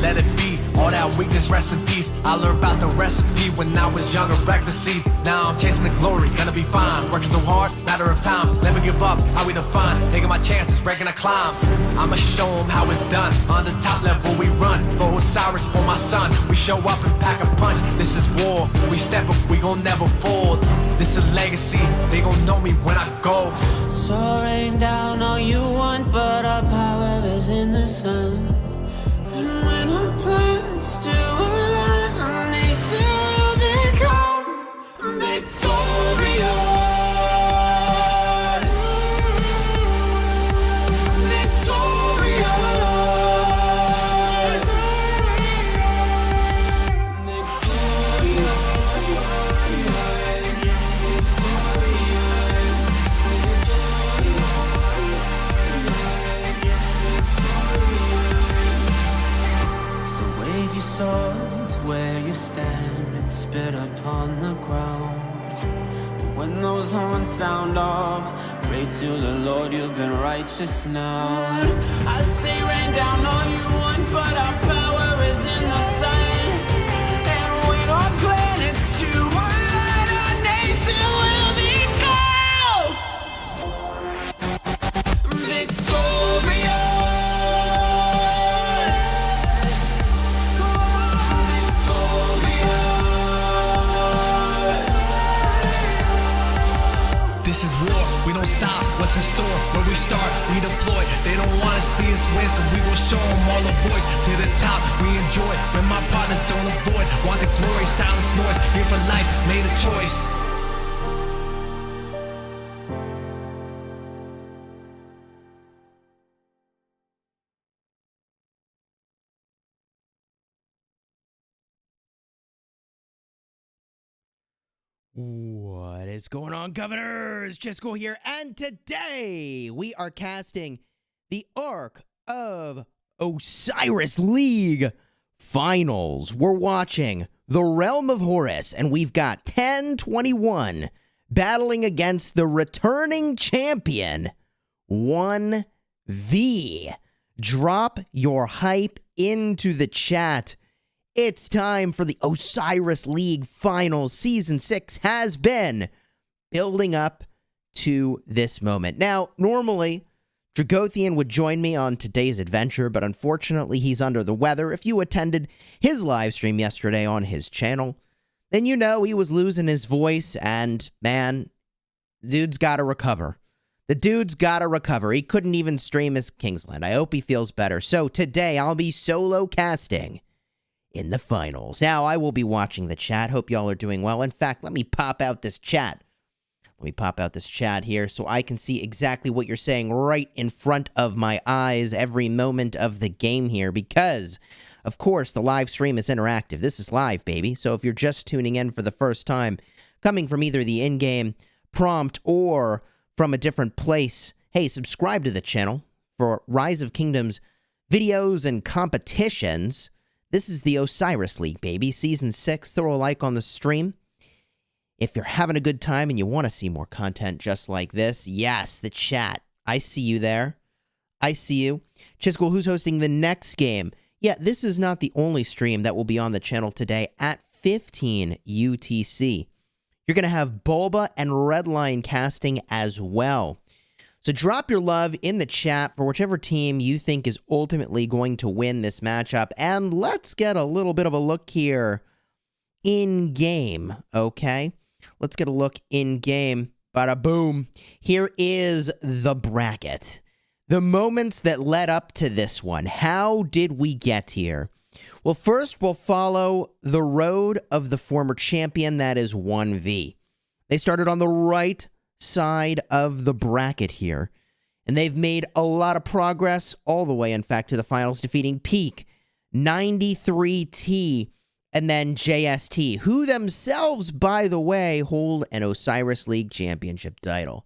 let it be. All that weakness, rest in peace. I learned about the recipe when I was younger, recklessly. Now I'm chasing the glory, gonna be fine. Working so hard, matter of time. Never give up, how we define. Taking my chances, breaking a climb. I'ma show them how it's done. On the top level we run. For Osiris, for my son. We show up and pack a punch. This is war. We step up, we gon' never fold. This is legacy, they gon' know me when I go. So rain down all you want, but our power is in the sun. And when our plans do align, our nation will become victorious. Swords where you stand and spit upon the ground. But when those horns sound off, pray to the Lord, you've been righteous now. I say rain down all you want, but our power is in the sun. And when our planets do align, our nation will become victorious. This is war, we don't stop, what's in store, where we start, we deploy. They don't wanna see us win, so we gon' show them all the voice. To the top, we enjoy, when my partners don't avoid. Want the glory, silence noise, here for life, made a choice. What is going on, governors? Chisco here, and today we are casting the Arc of Osiris League Finals. We're watching the Realm of Horus, and we've got K1021 battling against the returning champion, OneV. Drop your hype into the chat. It's time for the Osiris League Finals. Season 6 has been building up to this moment. Now, normally, Dragothian would join me on today's adventure, but unfortunately, he's under the weather. If you attended his live stream yesterday on his channel, then you know he was losing his voice, and, man, dude's got to recover. The dude's got to recover. He couldn't even stream his Kingsland. I hope he feels better. So today, I'll be solo casting in the finals. Now, I will be watching the chat. Hope y'all are doing well. In fact, let me pop out this chat. Let me pop out this chat here so I can see exactly what you're saying right in front of my eyes every moment of the game here, because, of course, the live stream is interactive. This is live, baby. So if you're just tuning in for the first time, coming from either the in-game prompt or from a different place, hey, subscribe to the channel for Rise of Kingdoms videos and competitions. This is the Osiris League, baby. Season 6. Throw a like on the stream if you're having a good time and you want to see more content just like this. Yes, the chat. I see you there. I see you. Chisco, who's hosting the next game? Yeah, this is not the only stream that will be on the channel today at 15 UTC. You're going to have Bulba and Redline casting as well. So drop your love in the chat for whichever team you think is ultimately going to win this matchup. And let's get a little bit of a look here in-game, okay? Let's get a look in-game. Bada boom. Here is the bracket. The moments that led up to this one. How did we get here? Well, first we'll follow the road of the former champion, that is OneV. They started on the right side of the bracket here, and they've made a lot of progress all the way, in fact, to the finals, defeating Peak, 93T, and then JST, who themselves, by the way, hold an Osiris League championship title.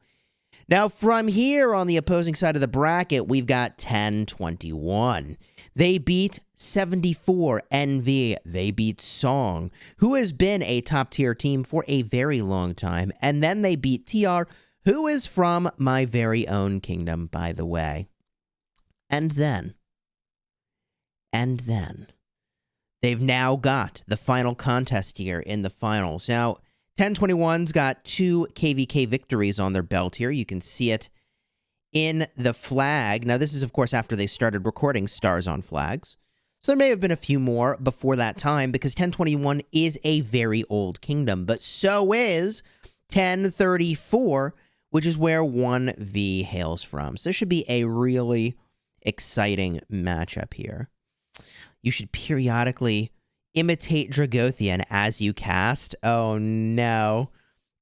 Now, from here on the opposing side of the bracket, we've got K1021. They beat 74 NV. They beat Song, who has been a top-tier team for a very long time. And then they beat TR, who is from my very own kingdom, by the way. And then, they've now got the final contest here in the finals. Now, 1021's got 2 KVK victories on their belt here. You can see it in the flag. Now, this is, of course, after they started recording Stars on Flags. So there may have been a few more before that time because 1021 is a very old kingdom. But so is 1034, which is where OneV hails from. So this should be a really exciting matchup here. You should periodically imitate Dragothian as you cast. Oh, no.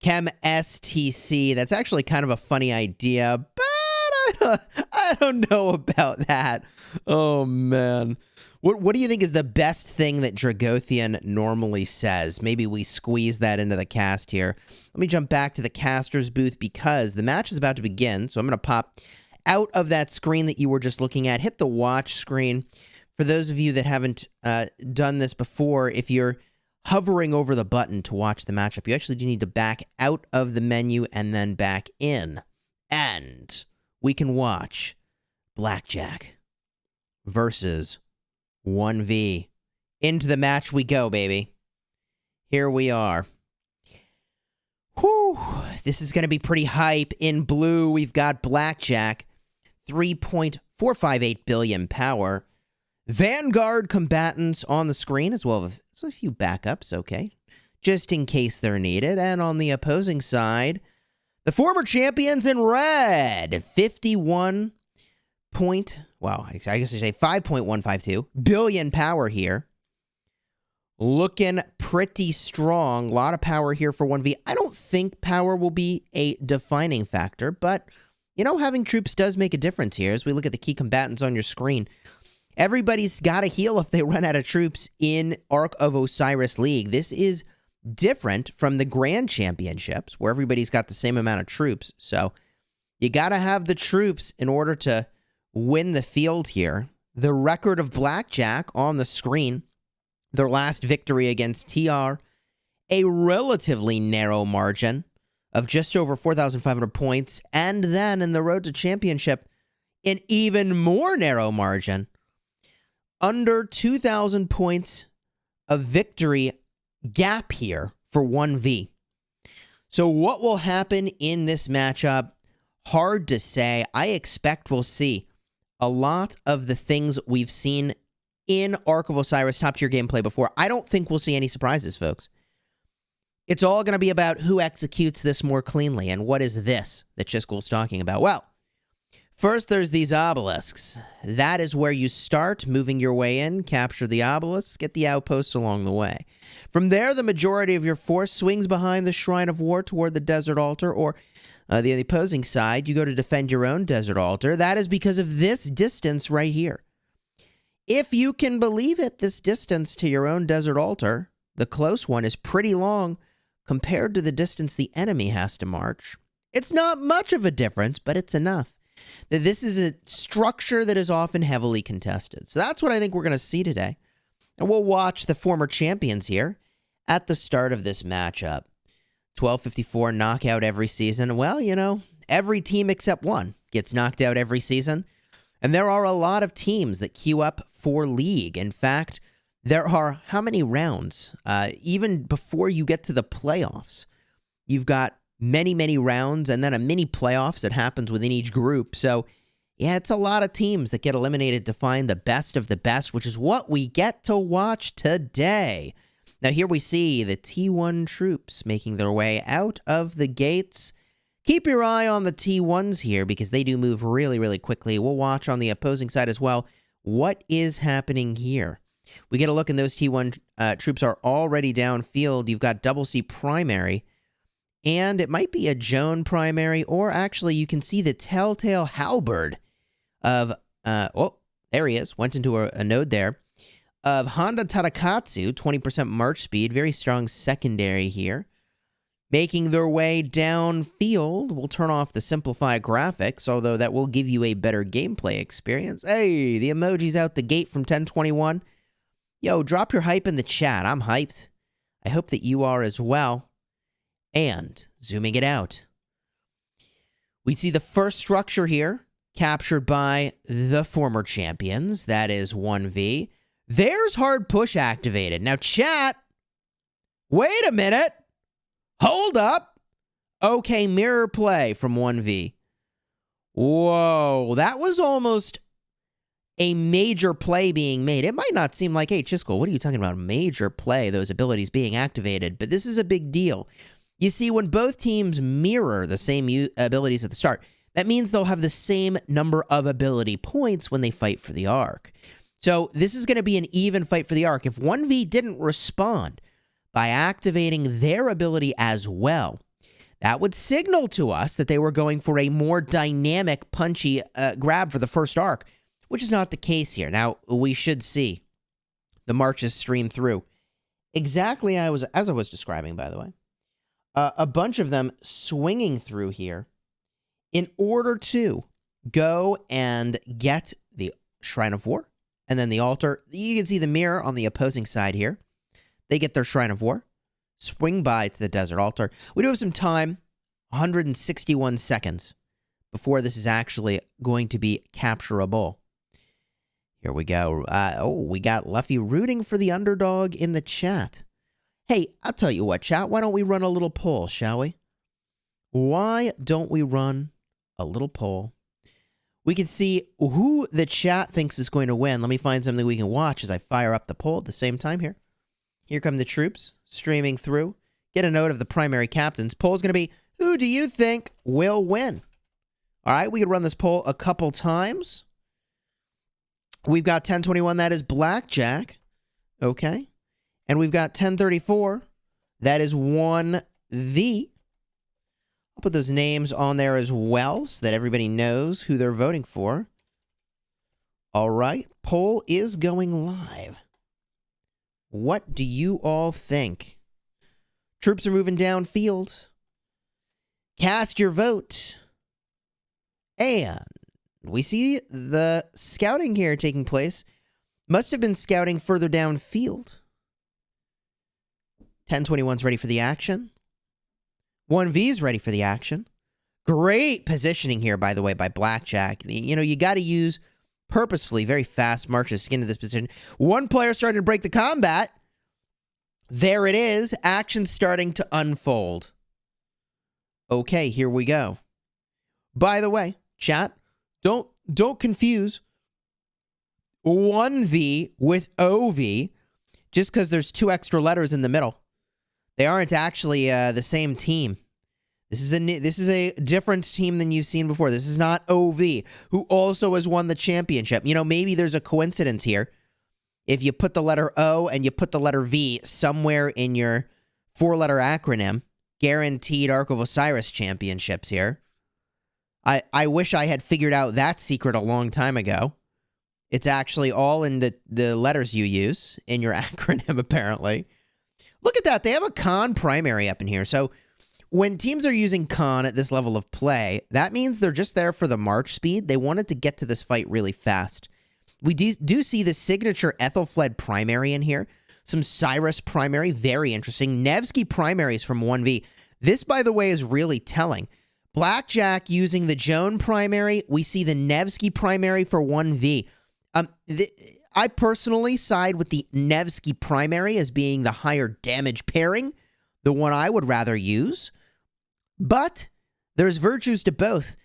Chem STC. That's actually kind of a funny idea, but I don't know about that. Oh, man. What do you think is the best thing that Dragothian normally says? Maybe we squeeze that into the cast here. Let me jump back to the caster's booth because the match is about to begin. So I'm going to pop out of that screen that you were just looking at. Hit the watch screen. For those of you that haven't done this before, if you're hovering over the button to watch the matchup, you actually do need to back out of the menu and then back in. And we can watch Blackjack versus OneV. Into the match we go, baby. Here we are. Whew. This is going to be pretty hype. In blue, we've got Blackjack. 3.458 billion power. Vanguard combatants on the screen, as well as a few backups, okay, just in case they're needed. And on the opposing side, the former champions in red, 51 point, well, I guess I should say 5.152 billion power here. Looking pretty strong. A lot of power here for OneV. I don't think power will be a defining factor, but, you know, having troops does make a difference here. As we look at the key combatants on your screen, everybody's got to heal if they run out of troops in Ark of Osiris League. This is different from the Grand Championships, where everybody's got the same amount of troops. So you got to have the troops in order to win the field here. The record of Blackjack on the screen, their last victory against TR, a relatively narrow margin of just over 4,500 points, and then in the road to championship, an even more narrow margin, under 2,000 points of victory gap here for OneV. So what will happen in this matchup? Hard to say. I expect we'll see a lot of the things we've seen in Ark of Osiris top-tier gameplay before. I don't think we'll see any surprises, folks. It's all going to be about who executes this more cleanly, and what is this that Chiscool's talking about? Well, first, there's these obelisks. That is where you start, moving your way in, capture the obelisks, get the outposts along the way. From there, the majority of your force swings behind the Shrine of War toward the Desert Altar, or the opposing side, you go to defend your own Desert Altar. That is because of this distance right here. If you can believe it, this distance to your own Desert Altar, the close one, is pretty long compared to the distance the enemy has to march. It's not much of a difference, but it's enough. This is a structure that is often heavily contested. So that's what I think we're going to see today. And we'll watch the former champions here at the start of this matchup. 1254 knockout every season. Well, you know, every team except one gets knocked out every season. And there are a lot of teams that queue up for League. In fact, there are how many rounds? Even before you get to the playoffs, you've got many, many rounds and then a mini playoffs that happens within each group. So, yeah, it's a lot of teams that get eliminated to find the best of the best, which is what we get to watch today. Now, here we see the T1 troops making their way out of the gates. Keep your eye on the T1s here because they do move really, really quickly. We'll watch on the opposing side as well what is happening here. We get a look, and those T1 troops are already downfield. You've got Double C primary, and it might be a Joan primary, or actually you can see the telltale halberd of, oh, there he is, went into a node there, of Honda Tarakatsu, 20% march speed, very strong secondary here. Making their way downfield. We'll turn off the simplified graphics, although that will give you a better gameplay experience. Hey, the emoji's out the gate from 1021. Yo, drop your hype in the chat. I'm hyped. I hope that you are as well. And zooming it out, we see the first structure here captured by the former champions. That is OneV. There's hard push activated. Now, chat, wait a minute. Hold up. Okay, mirror play from 1V. Whoa, that was almost a major play being made. It might not seem like, hey, Chisco, what are you talking about? Major play, those abilities being activated. But this is a big deal. You see, when both teams mirror the same abilities at the start, that means they'll have the same number of ability points when they fight for the arc. So this is going to be an even fight for the arc. If 1V didn't respond by activating their ability as well, that would signal to us that they were going for a more dynamic, punchy grab for the first arc, which is not the case here. Now, we should see the marches stream through exactly as I was describing, by the way. A bunch of them swinging through here in order to go and get the Shrine of War and then the altar. You can see the mirror on the opposing side here. They get their Shrine of War, swing by to the desert altar. We do have some time, 161 seconds, before this is actually going to be capturable. Here we go. We got Luffy rooting for the underdog in the chat. Hey, I'll tell you what, chat. Why don't we run a little poll, shall we? Why don't we run a little poll? We can see who the chat thinks is going to win. Let me find something we can watch as I fire up the poll at the same time here. Here come the troops streaming through. Get a note of the primary captains. Poll's going to be, who do you think will win? All right, we could run this poll a couple times. We've got 1021, that is Blackjack. Okay. And we've got 1034, that is 1V. I'll put those names on there as well so that everybody knows who they're voting for. All right, poll is going live. What do you all think? Troops are moving downfield. Cast your vote. And we see the scouting here taking place. Must have been scouting further downfield. 1021's ready for the action. 1V's ready for the action. Great positioning here, by the way, by Blackjack. You know, you got to use purposefully very fast marches to get into this position. One player starting to break the combat. There it is. Action starting to unfold. Okay, here we go. By the way, chat, don't confuse 1V with OV just because there's two extra letters in the middle. They aren't actually the same team. This is a different team than you've seen before. This is not OV, who also has won the championship. You know, maybe there's a coincidence here. If you put the letter O and you put the letter V somewhere in your four-letter acronym, guaranteed Ark of Osiris championships here. I wish I had figured out that secret a long time ago. It's actually all in the letters you use in your acronym, apparently. Look at that. They have a Khan primary up in here. So when teams are using Khan at this level of play, that means they're just there for the march speed. They wanted to get to this fight really fast. We do see the signature Ethelfled primary in here. Some Cyrus primary, very interesting. Nevsky primaries from 1V. This, by the way, is really telling. Blackjack using the Joan primary. We see the Nevsky primary for 1V. I personally side with the Nevsky primary as being the higher damage pairing, the one I would rather use. But there's virtues to both.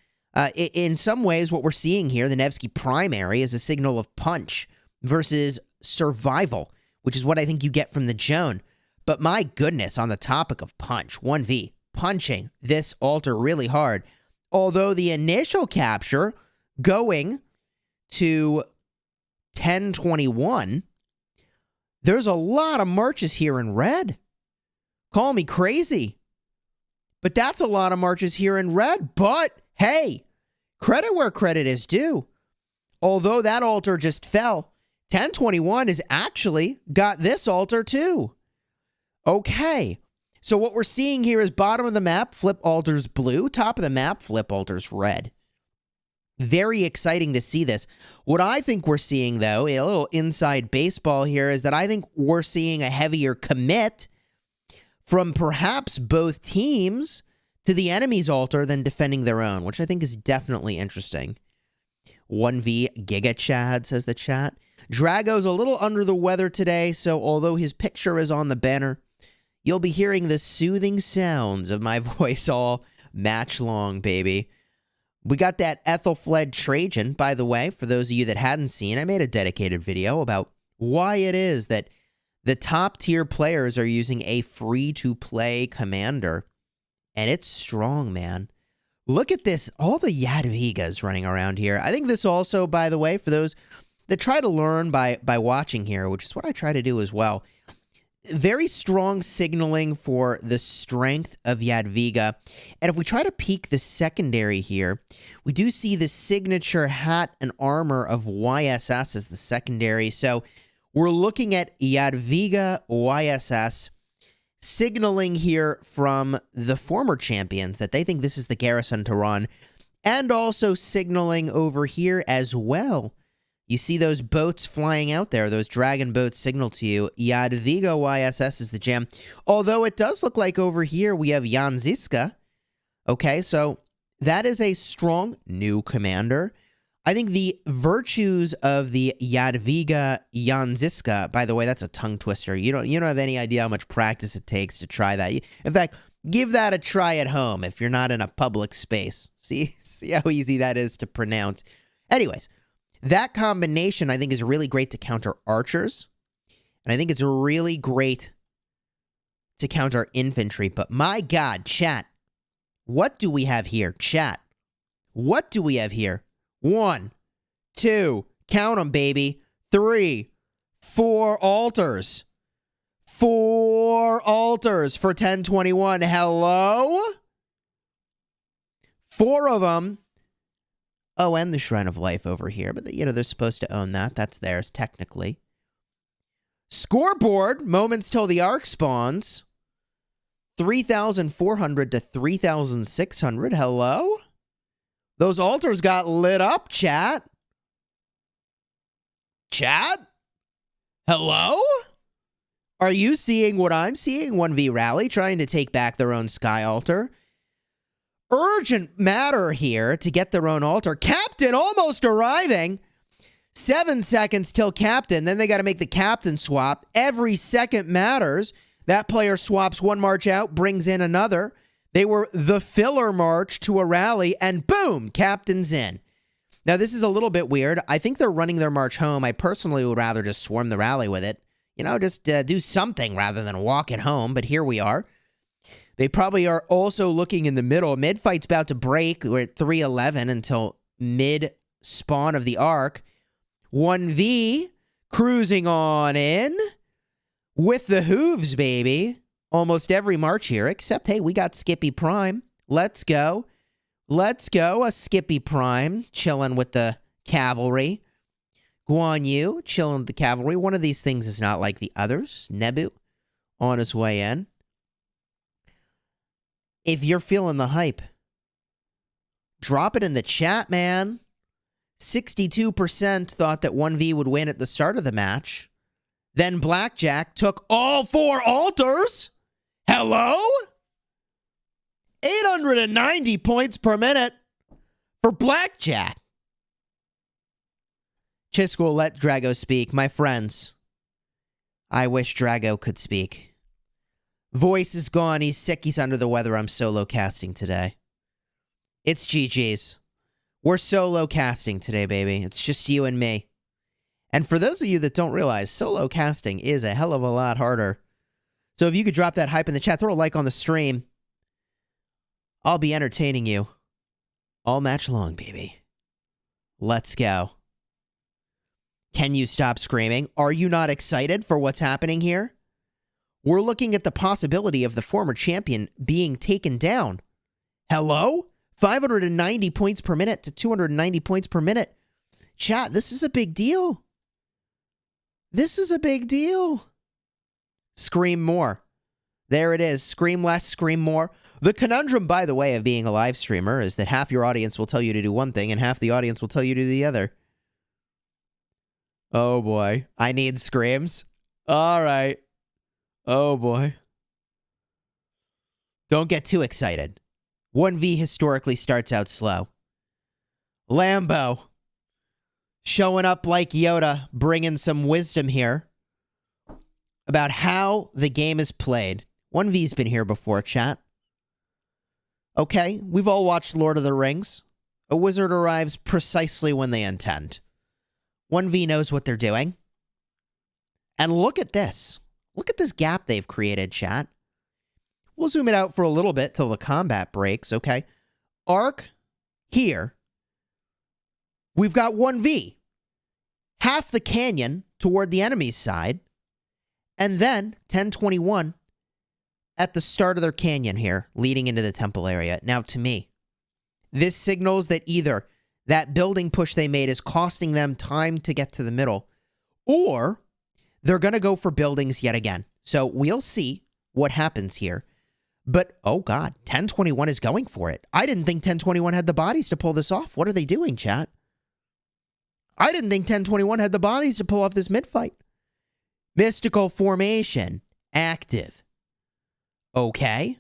In some ways, what we're seeing here, the Nevsky primary, is a signal of punch versus survival, which is what I think you get from the Joan. But my goodness, on the topic of punch, 1V, punching this altar really hard. Although the initial capture going to 1021, there's a lot of marches here in red. Call me crazy, but that's a lot of marches here in red. But hey, credit where credit is due. Although that altar just fell, 1021 has actually got this altar too. Okay, so what we're seeing here is bottom of the map, flip altars blue, top of the map, flip altars red. Very exciting to see this. What I think we're seeing, though, a little inside baseball here, is that I think we're seeing a heavier commit from perhaps both teams to the enemy's altar than defending their own, which I think is definitely interesting. 1V Giga Chad, says the chat. Drago's a little under the weather today, so although his picture is on the banner, you'll be hearing the soothing sounds of my voice all match long, baby. We got that Ethelfled Trajan, by the way, for those of you that hadn't seen. I made a dedicated video about why it is that the top tier players are using a free-to-play commander. And it's strong, man. Look at this. All the Jadwigas running around here. I think this also, by the way, for those that try to learn by watching here, which is what I try to do as well, very strong signaling for the strength of Jadwiga. And if we try to peek the secondary here, we do see the signature hat and armor of YSS as the secondary. So we're looking at Jadwiga YSS signaling here from the former champions that they think this is the garrison to run, and also signaling over here as well. You see those boats flying out there, those dragon boats signal to you. Jadwiga YSS is the gem. Although it does look like over here we have Janziska. Okay, so that is a strong new commander. I think the virtues of the Jadwiga Janziska, by the way, that's a tongue twister. You don't have any idea how much practice it takes to try that. In fact, give that a try at home if you're not in a public space. See how easy that is to pronounce. Anyways, that combination, I think, is really great to counter archers. And I think it's really great to counter infantry. But my God, chat, what do we have here? Chat, what do we have here? 1, 2, count them, baby. 3, 4 altars. 4 altars for 1021. Hello? 4 of them. Oh, and the Shrine of Life over here. But, they're supposed to own that. That's theirs, technically. Scoreboard, moments till the arc spawns. 3,400 to 3,600. Hello? Those altars got lit up, chat. Chat? Hello? Are you seeing what I'm seeing? 1v Rally trying to take back their own Sky Altar. Urgent matter here to get their own altar. Captain almost arriving. 7 seconds till Captain. Then they got to make the Captain swap. Every second matters. That player swaps one march out, brings in another. They were the filler march to a rally, and boom, Captain's in. Now, this is a little bit weird. I think they're running their march home. I personally would rather just swarm the rally with it. Just do something rather than walk it home, but here we are. They probably are also looking in the middle. Mid-fight's about to break. We're at 3:11 until mid-spawn of the arc. 1V cruising on in with the hooves, baby. Almost every march here, except, hey, we got Skippy Prime. Let's go. Let's go. A Skippy Prime chilling with the cavalry. Guan Yu chilling with the cavalry. One of these things is not like the others. Nebu on his way in. If you're feeling the hype, drop it in the chat, man. 62% thought that 1v would win at the start of the match. Then Blackjack took all 4 altars. Hello? 890 points per minute for Blackjack. Chisk will let Drago speak. My friends, I wish Drago could speak. Voice is gone. He's sick. He's under the weather. I'm solo casting today. It's GG's. We're solo casting today, baby. It's just you and me. And for those of you that don't realize, solo casting is a hell of a lot harder. So if you could drop that hype in the chat, throw a like on the stream. I'll be entertaining you all match long, baby. Let's go. Can you stop screaming? Are you not excited for what's happening here? We're looking at the possibility of the former champion being taken down. Hello? 590 points per minute to 290 points per minute. Chat, this is a big deal. This is a big deal. Scream more. There it is. Scream less, scream more. The conundrum, by the way, of being a live streamer is that half your audience will tell you to do one thing and half the audience will tell you to do the other. Oh boy. I need screams. All right. Oh boy. Don't get too excited. 1v historically starts out slow. Lambo. Showing up like Yoda, bringing some wisdom here about how the game is played. 1V's been here before, chat. Okay, we've all watched Lord of the Rings. A wizard arrives precisely when they intend. 1V knows what they're doing. And look at this. Look at this gap they've created, chat. We'll zoom it out for a little bit till the combat breaks, okay? Arc here. We've got 1V. Half the canyon toward the enemy's side. And then 1021 at the start of their canyon here, leading into the temple area. Now, to me, this signals that either that building push they made is costing them time to get to the middle, or they're going to go for buildings yet again. So we'll see what happens here. But, oh God, 1021 is going for it. I didn't think 1021 had the bodies to pull this off. What are they doing, chat? I didn't think 1021 had the bodies to pull off this mid-fight. Mystical formation, active. Okay.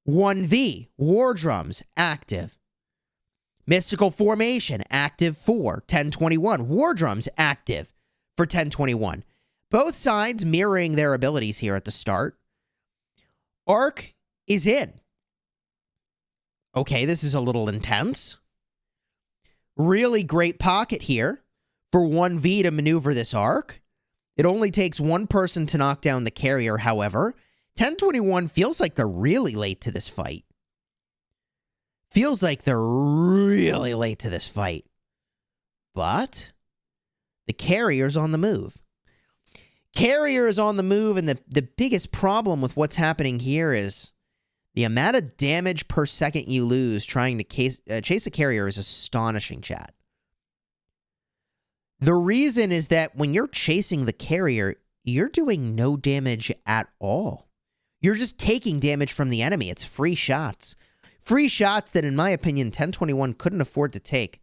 1V, war drums, active. Mystical formation, active for 1021. War drums, active for 1021. Both sides mirroring their abilities here at the start. Arc is in. Okay, this is a little intense. Really great pocket here for 1V to maneuver this arc. It only takes one person to knock down the carrier, however. 1021 feels like they're really late to this fight. Feels like they're really late to this fight. But the carrier's on the move. Carrier is on the move, and the biggest problem with what's happening here is the amount of damage per second you lose trying to chase a carrier is astonishing, chat. The reason is that when you're chasing the carrier, you're doing no damage at all. You're just taking damage from the enemy. It's free shots. Free shots that, in my opinion, 1021 couldn't afford to take.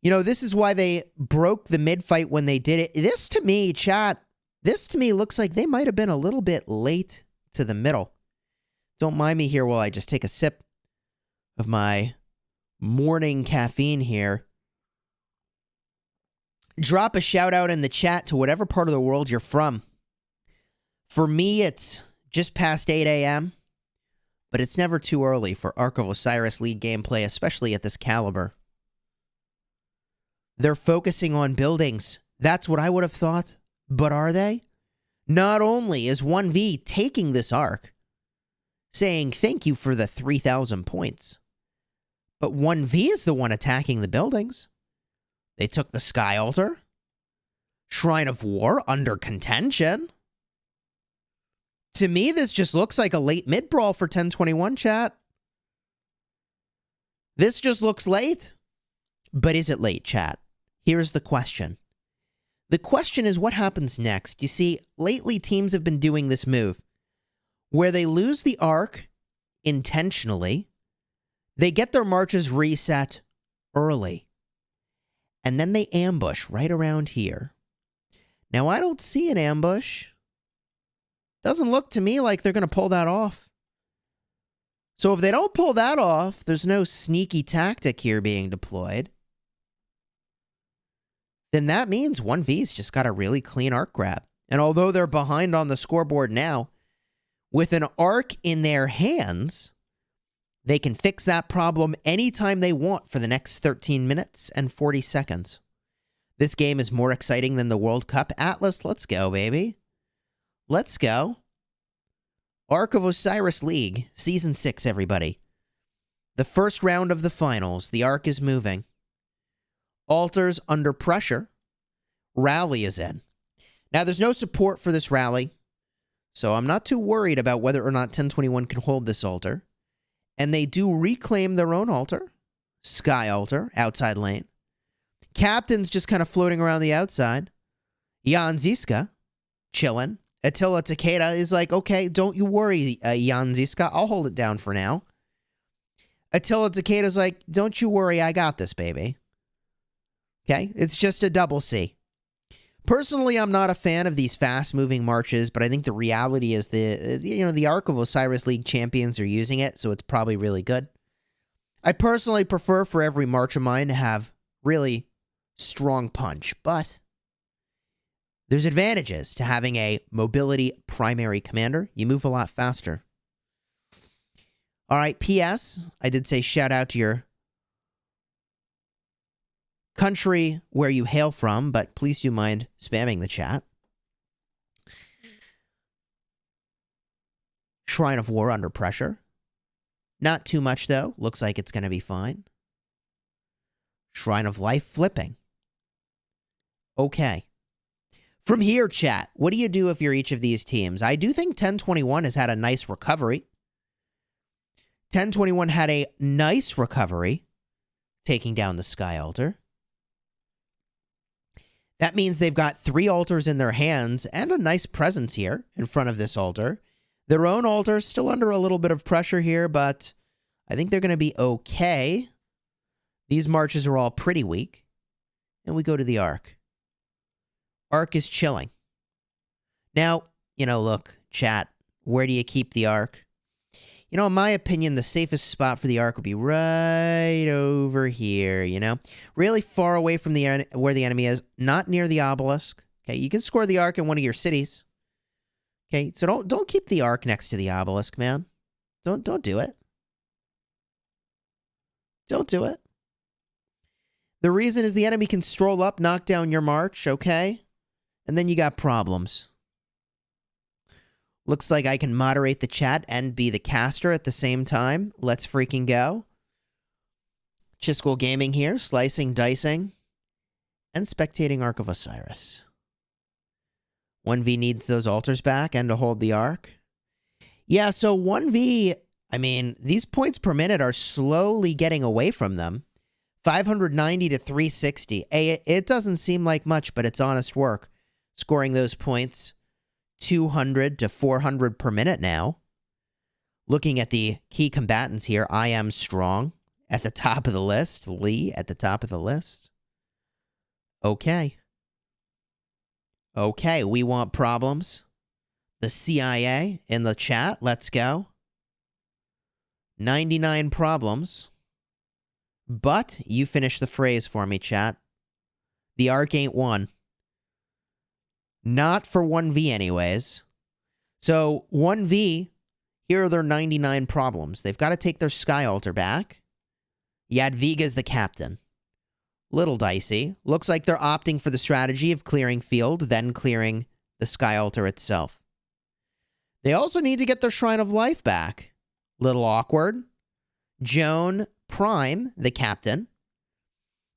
You know, this is why they broke the mid-fight when they did it. This, to me, chat, this to me looks like they might have been a little bit late to the middle. Don't mind me here while I just take a sip of my morning caffeine here. Drop a shout out in the chat to whatever part of the world you're from. For me, it's just past 8 a.m., but it's never too early for Ark of Osiris League gameplay, especially at this caliber. They're focusing on buildings. That's what I would have thought. But are they? Not only is 1V taking this arc, saying thank you for the 3,000 points, but 1V is the one attacking the buildings. They took the Sky Altar. Shrine of War under contention. To me, this just looks like a late mid-brawl for 1021, chat. This just looks late. But is it late, chat? Here's the question. The question is what happens next. You see, lately teams have been doing this move where they lose the arc intentionally. They get their marches reset early. And then they ambush right around here. Now, I don't see an ambush. Doesn't look to me like they're going to pull that off. So if they don't pull that off, there's no sneaky tactic here being deployed. Then that means 1V's just got a really clean arc grab. And although they're behind on the scoreboard now, with an arc in their hands, they can fix that problem anytime they want for the next 13 minutes and 40 seconds. This game is more exciting than the World Cup. Atlas, let's go, baby. Let's go. Ark of Osiris League, Season 6, everybody. The first round of the finals. The arc is moving. Altars under pressure. Rally is in. Now, there's no support for this rally, so I'm not too worried about whether or not 1021 can hold this altar. And they do reclaim their own altar. Sky Altar, outside lane. Captain's just kind of floating around the outside. Jan Ziska, chilling. Attila Takeda is like, okay, don't you worry, Jan Ziska. I'll hold it down for now. Attila Takeda's like, don't you worry, I got this, baby. Okay, it's just a double C. Personally, I'm not a fan of these fast-moving marches, but I think the reality is the Ark of Osiris League champions are using it, so it's probably really good. I personally prefer for every march of mine to have really strong punch, but there's advantages to having a mobility primary commander. You move a lot faster. All right, P.S. I did say shout out to your country where you hail from, but please do mind spamming the chat. Shrine of War under pressure. Not too much, though. Looks like it's going to be fine. Shrine of Life flipping. Okay. From here, chat, what do you do if you're each of these teams? I do think 1021 has had a nice recovery. 1021 had a nice recovery, taking down the Sky Altar. That means they've got 3 altars in their hands and a nice presence here in front of this altar. Their own altar is still under a little bit of pressure here, but I think they're going to be okay. These marches are all pretty weak. And we go to the Ark. Ark is chilling. Now, look, chat, where do you keep the Ark? In my opinion, the safest spot for the Ark would be right over here, Really far away from where the enemy is, not near the obelisk. Okay, you can score the Ark in one of your cities. Okay, so don't keep the Ark next to the obelisk, man. Don't do it. Don't do it. The reason is the enemy can stroll up, knock down your march, okay? And then you got problems. Looks like I can moderate the chat and be the caster at the same time. Let's freaking go. Chisco Gaming here, slicing, dicing, and spectating Ark of Osiris. 1V needs those altars back and to hold the Ark. Yeah, so 1V, these points per minute are slowly getting away from them. 590 to 360. It doesn't seem like much, but it's honest work. Scoring those points. 200 to 400 per minute now. Looking at the key combatants here, I am strong at the top of the list. Lee at the top of the list. Okay. Okay, we want problems. The CIA in the chat, let's go. 99 problems. But you finish the phrase for me, chat. The Ark ain't won. Not for 1V anyways. So 1V, here are their 99 problems. They've got to take their Sky Altar back. Jadwiga's the captain. Little dicey. Looks like they're opting for the strategy of clearing field, then clearing the Sky Altar itself. They also need to get their Shrine of Life back. Little awkward. Joan Prime, the captain.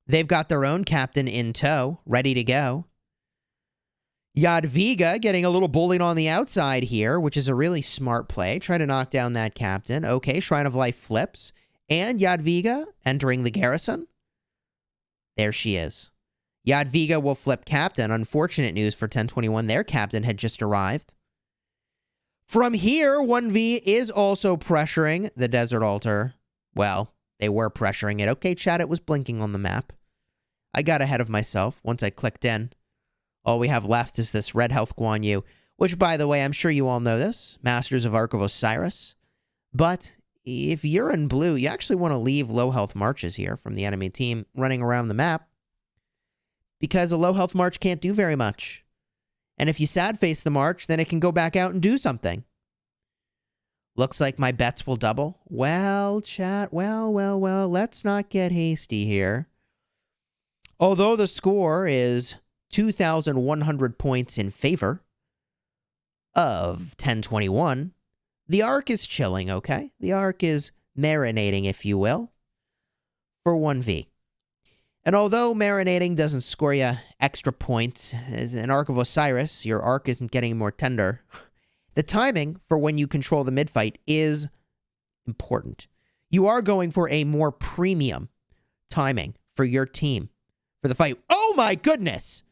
They've got their own captain in tow, ready to go. Jadwiga getting a little bullied on the outside here, which is a really smart play. Try to knock down that captain. Okay, Shrine of Life flips. And Jadwiga entering the garrison. There she is. Jadwiga will flip captain. Unfortunate news for 1021. Their captain had just arrived. From here, 1V is also pressuring the Desert Altar. Well, they were pressuring it. Okay, chat, it was blinking on the map. I got ahead of myself once I clicked in. All we have left is this Red Health Guan Yu, which, by the way, I'm sure you all know this. Masters of Ark of Osiris. But if you're in blue, you actually want to leave low health marches here from the enemy team running around the map. Because a low health march can't do very much. And if you sad face the march, then it can go back out and do something. Looks like my bets will double. Well, chat, well, let's not get hasty here. Although the score is 2,100 points in favor of 1021, the Ark is chilling, okay? The Ark is marinating, if you will, for 1V. And although marinating doesn't score you extra points, as an Ark of Osiris, your Ark isn't getting more tender. The timing for when you control the mid-fight is important. You are going for a more premium timing for your team for the fight. Oh my goodness!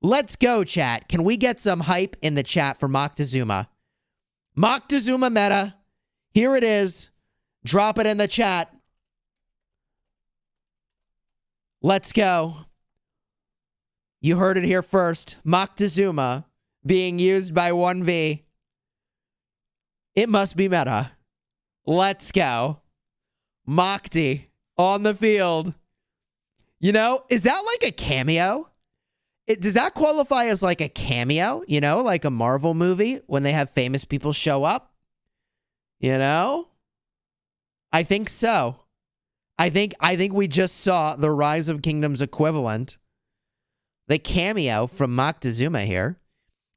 Let's go, chat. Can we get some hype in the chat for Moctezuma? Moctezuma meta. Here it is. Drop it in the chat. Let's go. You heard it here first. Moctezuma being used by 1V. It must be meta. Let's go. Mocty on the field. You know, is that like a cameo? Does that qualify as like a cameo? You know, like a Marvel movie when they have famous people show up? You know? I think so. I think we just saw the Rise of Kingdoms equivalent. The cameo from Moctezuma here.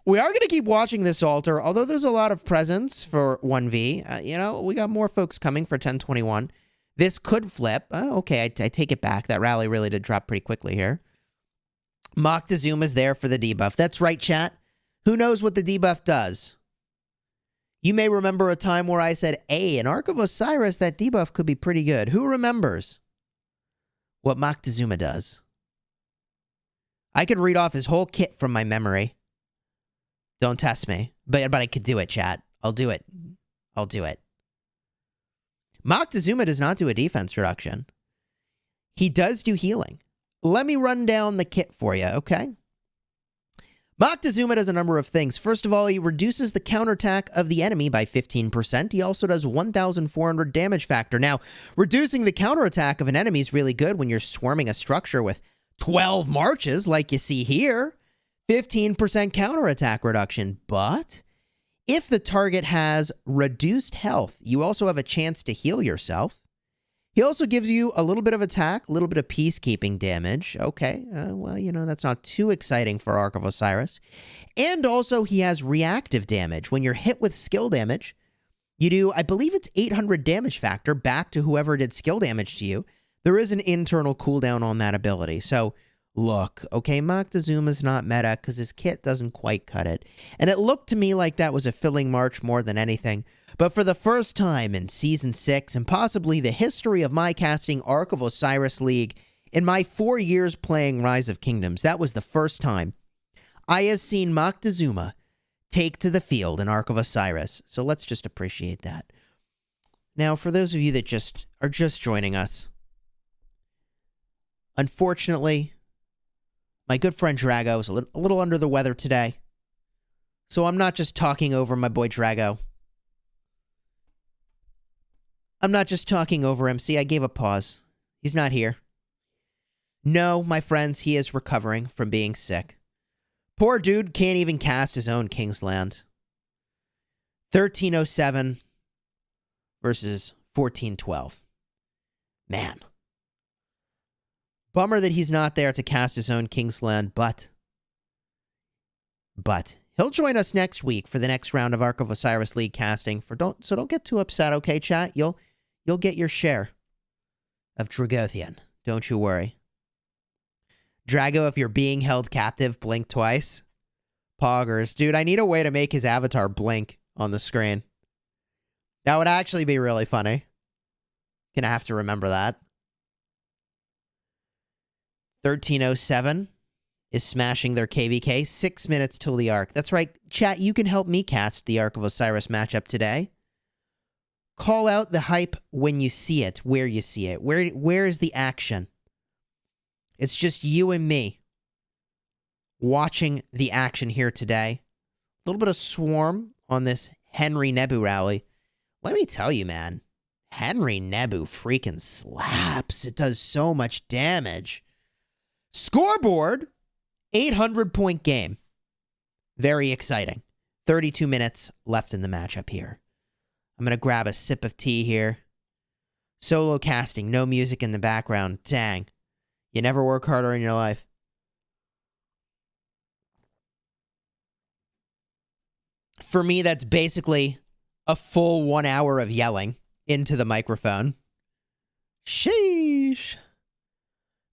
We are going to keep watching this altar, although there's a lot of presents for 1V. You know, we got more folks coming for 1021. This could flip. Okay, I take it back. That rally really did drop pretty quickly here. Moctezuma's there for the debuff. That's right, chat. Who knows what the debuff does? You may remember a time where I said, hey, in Ark of Osiris, that debuff could be pretty good. Who remembers what Moctezuma does? I could read off his whole kit from my memory. Don't test me. But I could do it, chat. I'll do it. I'll do it. Moctezuma does not do a defense reduction. He does do healing. Let me run down the kit for you, okay? Moctezuma does a number of things. First of all, he reduces the counterattack of the enemy by 15%. He also does 1,400 damage factor. Now, reducing the counterattack of an enemy is really good when you're swarming a structure with 12 marches, like you see here. 15% counterattack reduction. But if the target has reduced health, you also have a chance to heal yourself. He also gives you a little bit of attack, a little bit of peacekeeping damage. Okay, well, you know, that's not too exciting for Ark of Osiris. And also, he has reactive damage. When you're hit with skill damage, you do, I believe it's 800 damage factor back to whoever did skill damage to you. There is an internal cooldown on that ability. So, look, okay, Moctezuma's not meta because his kit doesn't quite cut it. And it looked to me like that was a filling march more than anything. But for the first time in Season 6, and possibly the history of my casting Ark of Osiris League, in my 4 years playing Rise of Kingdoms, that was the first time I have seen Moctezuma take to the field in Ark of Osiris. So let's just appreciate that. Now, for those of you that are just joining us, unfortunately, my good friend Drago is a little under the weather today. So I'm not just talking over my boy Drago. I'm not just talking over him. See, I gave a pause. He's not here. No, my friends, he is recovering from being sick. Poor dude can't even cast his own Kingsland. 1307 versus 1412. Man. Bummer that he's not there to cast his own Kingsland, but he'll join us next week for the next round of Ark of Osiris League casting. So don't get too upset, okay, chat? You'll get your share of Dragothian. Don't you worry. Drago, if you're being held captive, blink twice. Poggers. Dude, I need a way to make his avatar blink on the screen. That would actually be really funny. Gonna have to remember that. 1307 is smashing their KVK. 6 minutes till the Ark. That's right. Chat, you can help me cast the Ark of Osiris matchup today. Call out the hype when you see it, where you see it. Where is the action? It's just you and me watching the action here today. A little bit of swarm on this Henry Nebu rally. Let me tell you, man. Henry Nebu freaking slaps. It does so much damage. Scoreboard, 800-point game. Very exciting. 32 minutes left in the matchup here. I'm going to grab a sip of tea here. Solo casting, no music in the background. Dang. You never work harder in your life. For me, that's basically a full 1 hour of yelling into the microphone. Sheesh.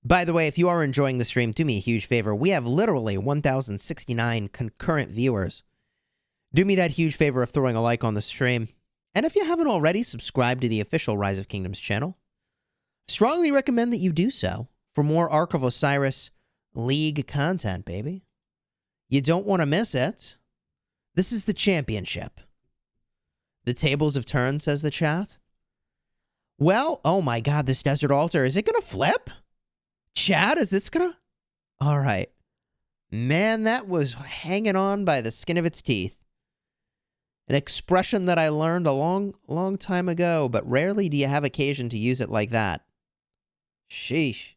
By the way, if you are enjoying the stream, do me a huge favor. We have literally 1,069 concurrent viewers. Do me that huge favor of throwing a like on the stream. And if you haven't already, subscribe to the official Rise of Kingdoms channel. Strongly recommend that you do so for more Ark of Osiris League content, baby. You don't want to miss it. This is the championship. The tables have turned, says the chat. Well, oh my god, this desert altar, is it going to flip? Chat, is this going to... All right. Man, that was hanging on by the skin of its teeth. An expression that I learned a long time ago, but rarely do you have occasion to use it like that. Sheesh.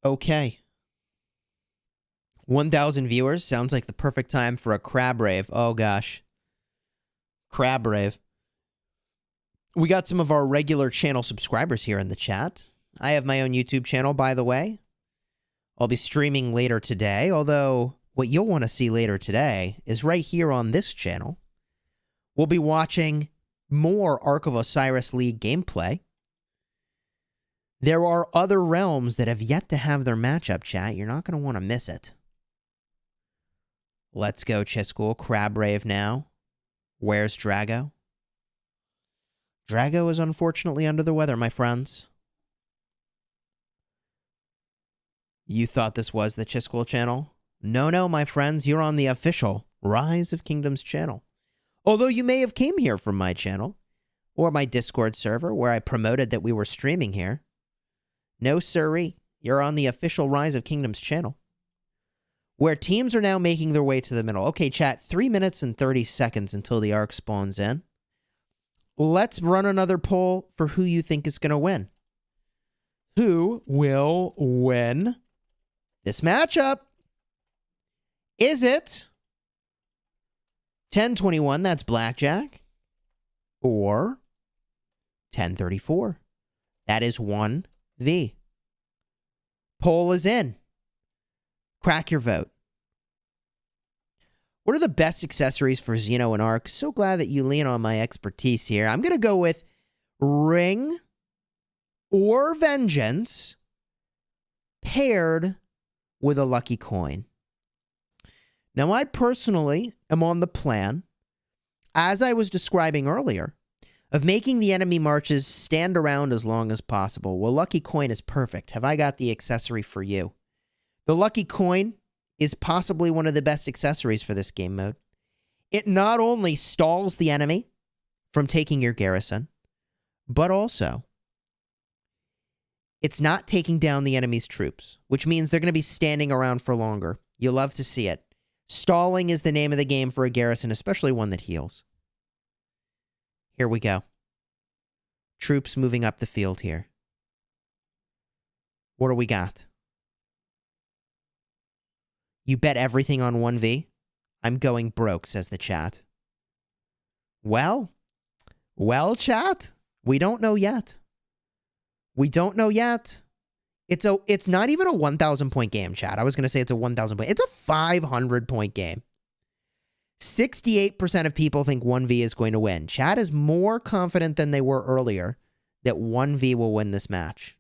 Okay. 1,000 viewers sounds like the perfect time for a crab rave. Oh gosh. Crab rave. We got some of our regular channel subscribers here in the chat. I have my own YouTube channel, by the way. I'll be streaming later today, although what you'll want to see later today is right here on this channel. We'll be watching more Ark of Osiris League gameplay. There are other realms that have yet to have their matchup, chat. You're not going to want to miss it. Let's go, Chiscool. Crab Rave now. Where's Drago? Drago is unfortunately under the weather, my friends. You thought this was the Chiscool channel? No, my friends. You're on the official Rise of Kingdoms channel. Although you may have came here from my channel or my Discord server where I promoted that we were streaming here. No, sirree. You're on the official Rise of Kingdoms channel, where teams are now making their way to the middle. Okay, chat, 3 minutes and 30 seconds until the Ark spawns in. Let's run another poll for who you think is going to win. Who will win this matchup? Is it 1021, that's Blackjack, or 1034? That is 1V. Poll is in. Crack your vote. What are the best accessories for Xeno and Ark? So glad that you lean on my expertise here. I'm going to go with Ring or Vengeance paired with a lucky coin. Now, I personally am on the plan, as I was describing earlier, of making the enemy marches stand around as long as possible. Well, lucky coin is perfect. Have I got the accessory for you? The lucky coin is possibly one of the best accessories for this game mode. It not only stalls the enemy from taking your garrison, but also it's not taking down the enemy's troops, which means they're going to be standing around for longer. You'll love to see it. Stalling is the name of the game for a garrison, especially one that heals. Here we go. Troops moving up the field here. What do we got? You bet everything on 1V? I'm going broke, says the chat. Well, chat, we don't know yet. We don't know yet. It's not even a 1,000 point game, chat. I was going to say it's a 1,000 point. It's a 500 point game. 68% of people think 1V is going to win. Chat is more confident than they were earlier that 1V will win this match.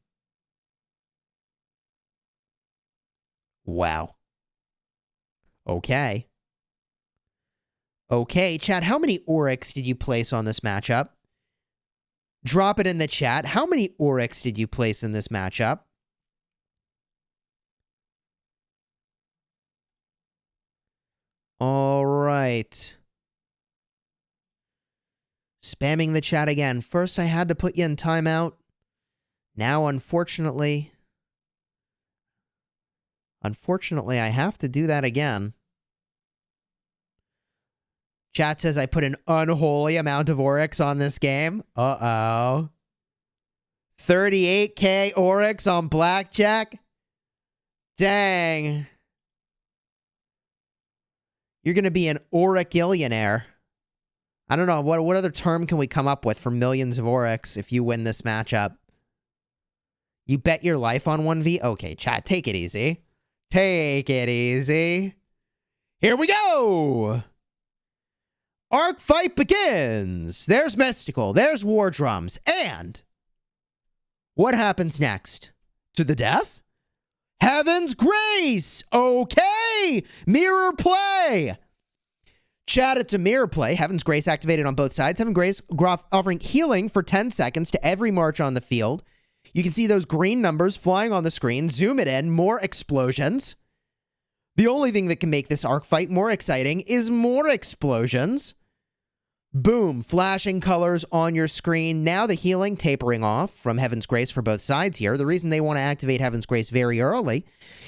Wow. Okay. Okay, chat, how many Oryx did you place on this matchup? Drop it in the chat. How many Oryx did you place in this matchup? All right. Spamming the chat again. First, I had to put you in timeout. Now, unfortunately, I have to do that again. Chat says I put an unholy amount of Oryx on this game. Uh-oh. 38k Oryx on Blackjack? Dang. You're going to be an Oryx-illionaire. I don't know. What other term can we come up with for millions of Oryx if you win this matchup? You bet your life on 1V? Okay, chat, take it easy. Take it easy. Here we go! Ark fight begins! There's Mystical, there's War Drums, and what happens next? To the death? Heaven's Grace! Okay! Mirror play! Chat, it's a mirror play. Heaven's Grace activated on both sides. Heaven's Grace offering healing for 10 seconds to every march on the field. You can see those green numbers flying on the screen. Zoom it in. More explosions. The only thing that can make this Ark fight more exciting is more explosions. Boom, flashing colors on your screen. Now the healing tapering off from Heaven's Grace for both sides here. The reason they want to activate Heaven's Grace very early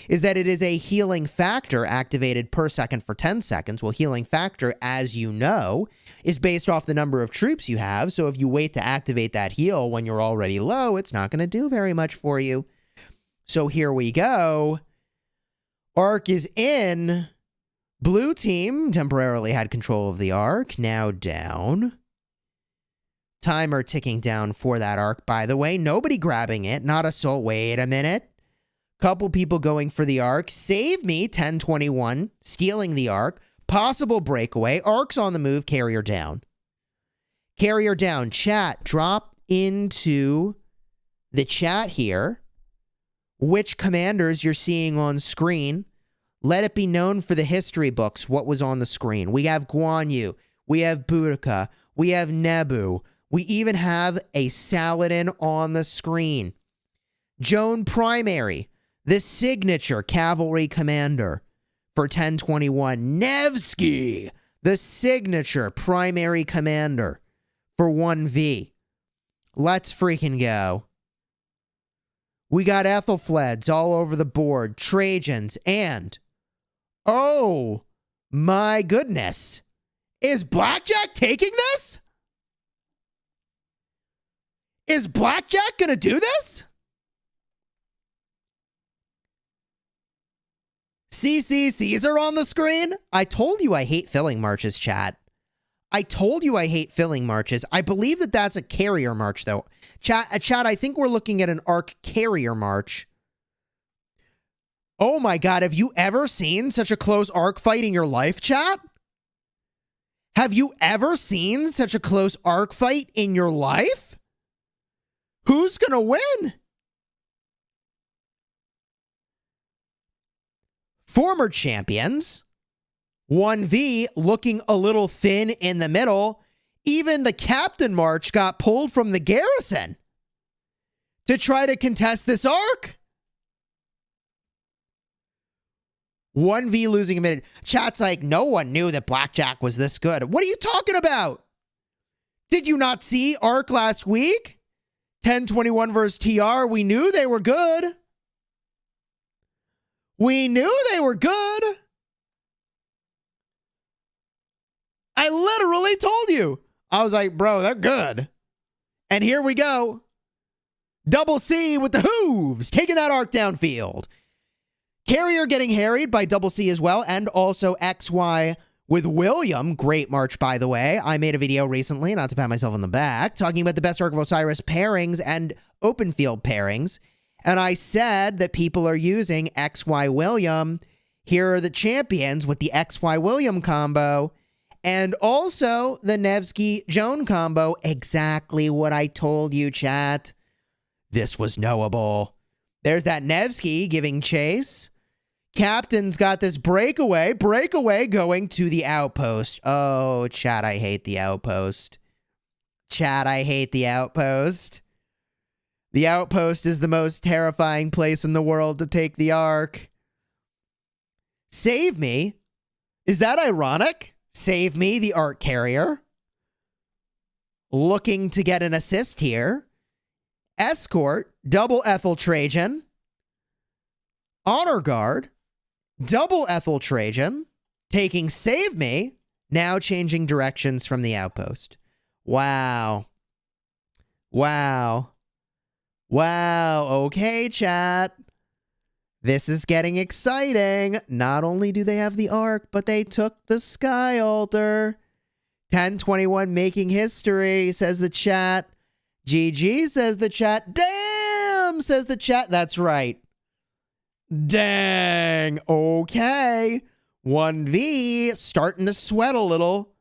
is that it is a healing factor activated per second for 10 seconds. Well, healing factor, as you know, is based off the number of troops you have. So if you wait to activate that heal when you're already low, it's not going to do very much for you. So here we go. Arc is in. Blue team temporarily had control of the arc. Now down. Timer ticking down for that arc, by the way. Nobody grabbing it. Not Assault. Wait a minute. Couple people going for the arc. Save me, 1021. Stealing the arc. Possible breakaway. Arc's on the move. Carrier down. Carrier down. Chat, drop into the chat here which commanders you're seeing on screen. Let it be known for the history books what was on the screen. We have Guan Yu. We have Boudica. We have Nebu. We even have a Saladin on the screen. Joan Primary, the signature cavalry commander for 1021. Nevsky, the signature primary commander for 1V. Let's freaking go. We got Ethelfleds all over the board, Trajans, and oh my goodness, is Blackjack taking this? Is Blackjack gonna do this? CC Caesar on the screen? I told you I hate filling marches, chat. I told you I hate filling marches. I believe that that's a carrier march, though. Chat, I think we're looking at an arc carrier march. Oh my god, have you ever seen such a close arc fight in your life, chat? Have you ever seen such a close arc fight in your life? Who's gonna win? Former champions. 1V looking a little thin in the middle. Even the captain march got pulled from the garrison to try to contest this arc. 1V losing a minute. Chat's like, no one knew that Blackjack was this good. What are you talking about? Did you not see arc last week? 1021 versus TR. We knew they were good. We knew they were good. I literally told you. I was like, bro, they're good. And here we go. Double C with the hooves, taking that arc downfield. Carrier getting harried by Double C as well, and also XY with William. Great march, by the way. I made a video recently, not to pat myself on the back, talking about the best Arc of Osiris pairings and open field pairings. And I said that people are using XY William. Here are the champions with the XY William combo. And also the Nevsky Joan combo. Exactly what I told you, chat. This was knowable. There's that Nevsky giving chase. Captain's got this breakaway. Breakaway going to the outpost. Oh, chat, I hate the outpost. Chat, I hate the outpost. The outpost is the most terrifying place in the world to take the arc. Save me? Is that ironic? Save me, the arc carrier. Looking to get an assist here. Escort, double Ethel Trajan. Honor Guard, double Ethel Trajan. Taking Save Me, now changing directions from the outpost. Wow. Wow. Wow. Okay, chat. This is getting exciting. Not only do they have the arc, but they took the Sky Altar. 1021 making history, says the chat. GG, says the chat. Damn, says the chat. That's right. Dang. Okay. 1V starting to sweat a little.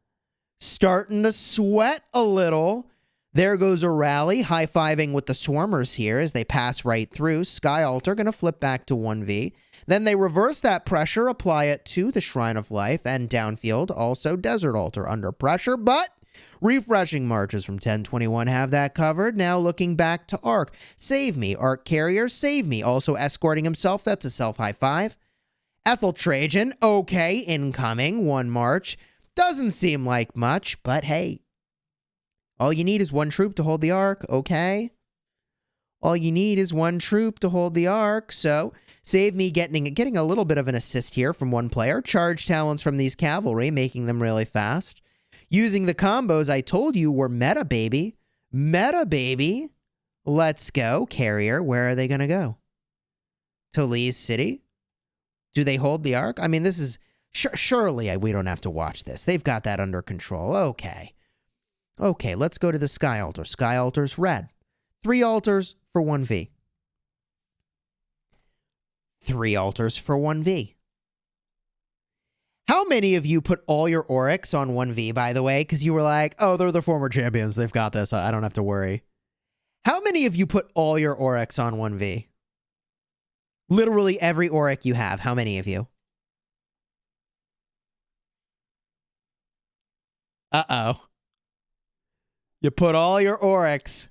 Starting to sweat a little. There goes a rally, high-fiving with the Swarmers here as they pass right through. Sky Altar going to flip back to 1V. Then they reverse that pressure, apply it to the Shrine of Life, and downfield, also Desert Altar under pressure, but refreshing marches from 1021 have that covered. Now looking back to Arc. Save me, Arc Carrier, save me. Also escorting himself, that's a self-high-five. Ethel Trajan, okay, incoming, one march. Doesn't seem like much, but hey. All you need is one troop to hold the arc, okay? All you need is one troop to hold the arc, so Save Me getting a little bit of an assist here from one player. Charge talents from these cavalry, making them really fast. Using the combos I told you were meta, baby. Meta, baby. Let's go. Carrier, where are they going to go? to Lee's City? Do they hold the Ark? I mean, this is... surely we don't have to watch this. They've got that under control. Okay. Okay, let's go to the Sky Altar. Sky Altar's red. 3 altars for 1V. 3 altars for 1V. How many of you put all your Oryx on 1V, by the way? Because you were like, oh, they're the former champions. They've got this. I don't have to worry. How many of you put all your Oryx on 1V? Literally every Oryx you have. How many of you? Uh-oh. You put all your Oryx.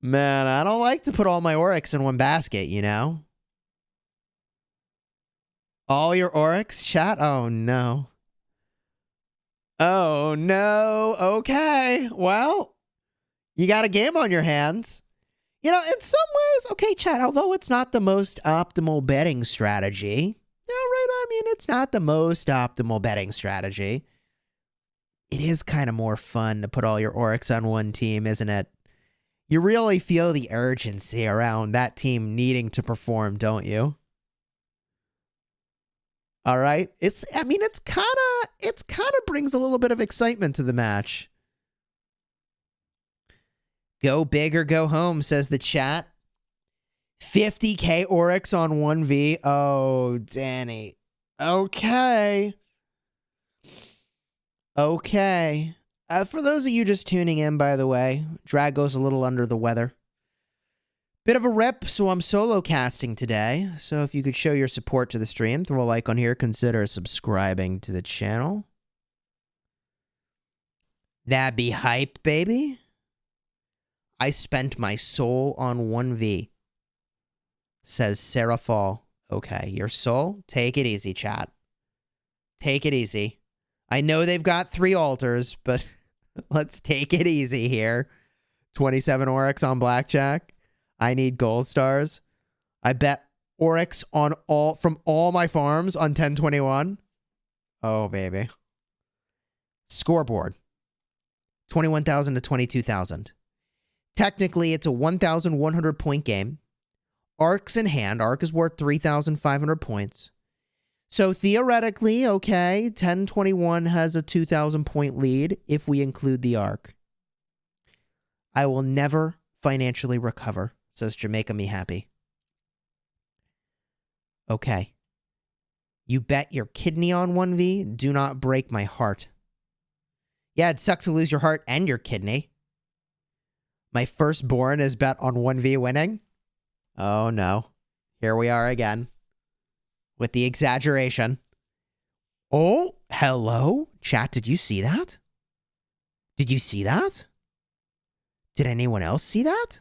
Man, I don't like to put all my Oryx in one basket, you know? All your Oryx, chat? Oh, no. Oh, no. Okay. Well, you got a game on your hands. You know, in some ways, okay, chat, although it's not the most optimal betting strategy, yeah, right, I mean, it's not the most optimal betting strategy. It is kind of more fun to put all your Oryx on one team, isn't it? You really feel the urgency around that team needing to perform, don't you? All right. It's kind of brings a little bit of excitement to the match. Go big or go home, says the chat. 50k Oryx on 1v. Oh, Danny. Okay. Okay. For those of you just tuning in, by the way, Drago's a little under the weather. Bit of a rip, so I'm solo casting today. So if you could show your support to the stream, throw a like on here, consider subscribing to the channel. That'd be hype, baby. I spent my soul on 1v, says Sarah Fall. Okay, your soul? Take it easy, chat. Take it easy. I know they've got 3 altars, but let's take it easy here. 27 Oryx on blackjack. I need gold stars. I bet Oryx on from all my farms on 1021. Oh, baby. Scoreboard. 21,000 to 22,000. Technically, it's a 1,100 point game. Ark's in hand. Ark is worth 3,500 points. So theoretically, okay, 1021 has a 2,000 point lead if we include the Ark. I will never financially recover, says Jamaica Me Happy. Okay. You bet your kidney on 1v? Do not break my heart. Yeah, it sucks to lose your heart and your kidney. My firstborn is bet on 1v winning? Oh no. Here we are again. With the exaggeration. Oh, hello? Chat, did you see that? Did you see that? Did anyone else see that?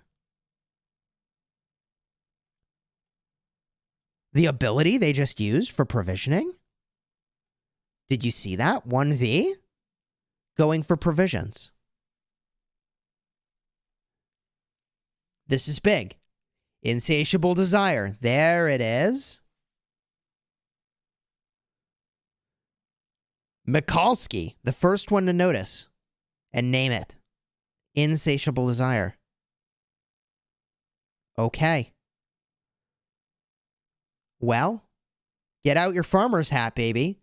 The ability they just used for provisioning? Did you see that? 1v? Going for provisions. This is big. Insatiable desire. There it is. Mikulski, the first one to notice and name it. Insatiable desire. Okay. Well, get out your farmer's hat, baby.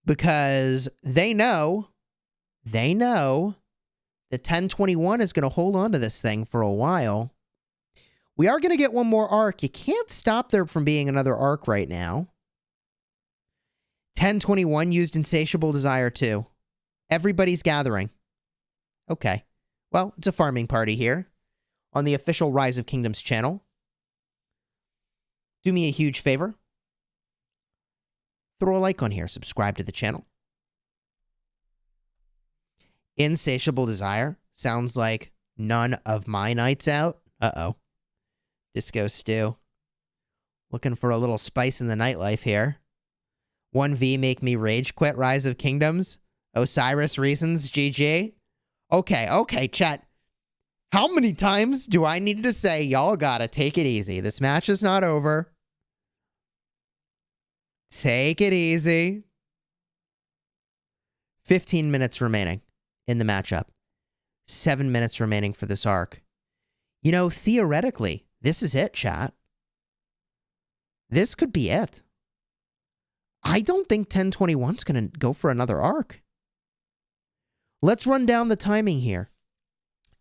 Because they know that 1021 is going to hold on to this thing for a while. We are going to get one more arc. You can't stop there from being another arc right now. 1021 used Insatiable Desire too. Everybody's gathering. Okay. Well, it's a farming party here on the official Rise of Kingdoms channel. Do me a huge favor. Throw a like on here. Subscribe to the channel. Insatiable Desire sounds like none of my nights out. Uh-oh. Disco Stew. Looking for a little spice in the nightlife here. 1v make me rage quit Rise of Kingdoms. Osiris reasons, GG. Okay, chat. How many times do I need to say, y'all gotta take it easy? This match is not over. Take it easy. 15 minutes remaining in the matchup. 7 minutes remaining for this arc. You know, theoretically, this is it, chat. This could be it. I don't think 1021's going to go for another arc. Let's run down the timing here.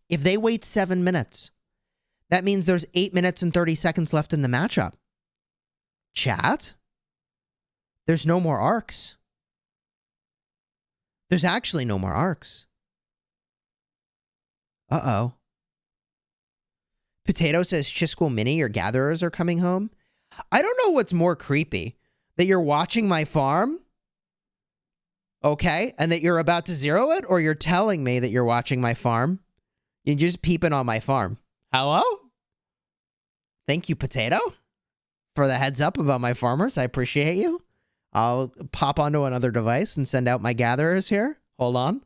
If they wait 7 minutes, that means there's 8 minutes and 30 seconds left in the matchup. Chat? There's no more arcs. There's actually no more arcs. Uh-oh. Potato says, Chisquel Mini, your gatherers are coming home. I don't know what's more creepy. That you're watching my farm? Okay. And that you're about to zero it? Or you're telling me that you're watching my farm? You're just peeping on my farm. Hello? Thank you, Potato, for the heads up about my farmers. I appreciate you. I'll pop onto another device and send out my gatherers here. Hold on.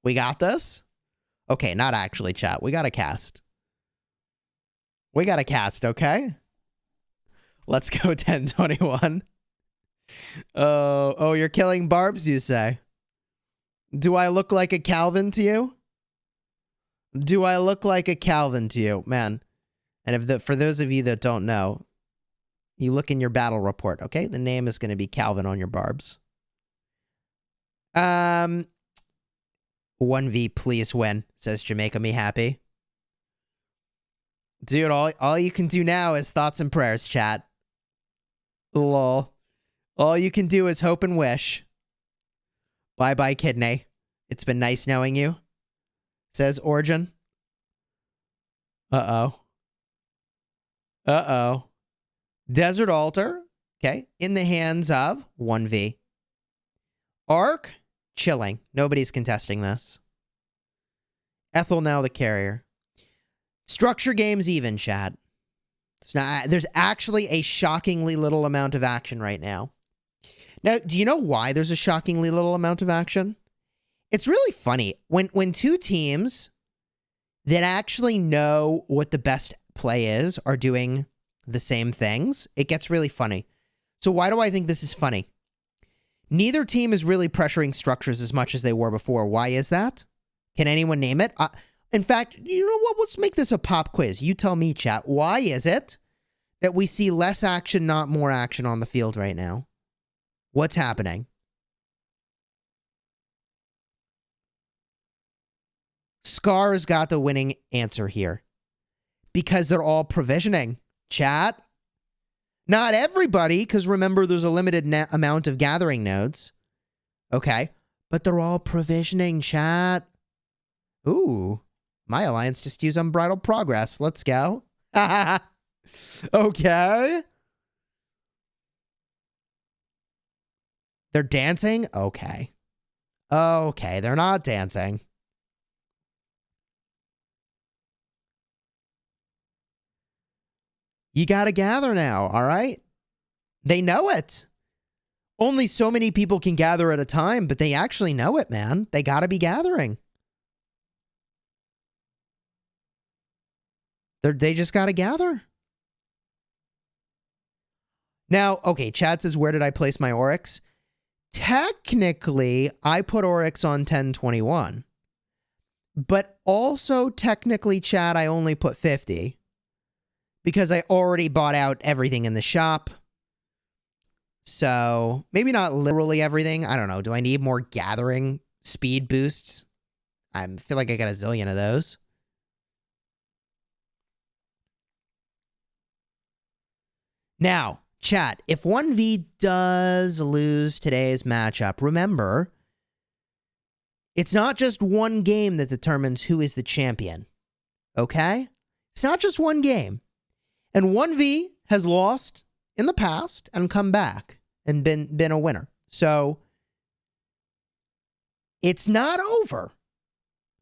We got this. Okay, not actually, chat. We got to cast. We got to cast, okay? Let's go 1021. Oh, you're killing barbs, you say? Do I look like a Calvin to you? Do I look like a Calvin to you? Man. And for those of you that don't know, you look in your battle report, okay? The name is going to be Calvin on your barbs. 1V, please win, says Jamaica Me Happy. Dude, all you can do now is thoughts and prayers, chat. Lol. All you can do is hope and wish. Bye-bye, kidney. It's been nice knowing you, says Origin. Uh-oh. Uh-oh. Desert Altar, okay, in the hands of 1V. Arc, chilling. Nobody's contesting this. Ethel now the carrier. Structure games even, chat. There's actually a shockingly little amount of action right now. Now, do you know why there's a shockingly little amount of action? It's really funny. When two teams that actually know what the best play is are doing the same things, it gets really funny. So why do I think this is funny? Neither team is really pressuring structures as much as they were before. Why is that? Can anyone name it? In fact, you know what? Let's make this a pop quiz. You tell me, chat. Why is it that we see less action, not more action on the field right now? What's happening? Scar's got the winning answer here. Because they're all provisioning. Chat. Not everybody, because remember, there's a limited amount of gathering nodes. Okay. But they're all provisioning, chat. Ooh. My alliance just used unbridled progress. Let's go. Okay. They're dancing? Okay. Okay, they're not dancing. You gotta gather now, all right? They know it. Only so many people can gather at a time, but they actually know it, man. They gotta be gathering. They just gotta gather. Now, okay, Chad says, where did I place my Oryx? Technically, I put Oryx on 1021. But also, technically, Chad, I only put 50. Because I already bought out everything in the shop. So, maybe not literally everything. I don't know. Do I need more gathering speed boosts? I feel like I got a zillion of those. Now, chat, if 1V does lose today's matchup, remember, it's not just one game that determines who is the champion. Okay? It's not just one game. And 1V has lost in the past and come back and been a winner. So, it's not over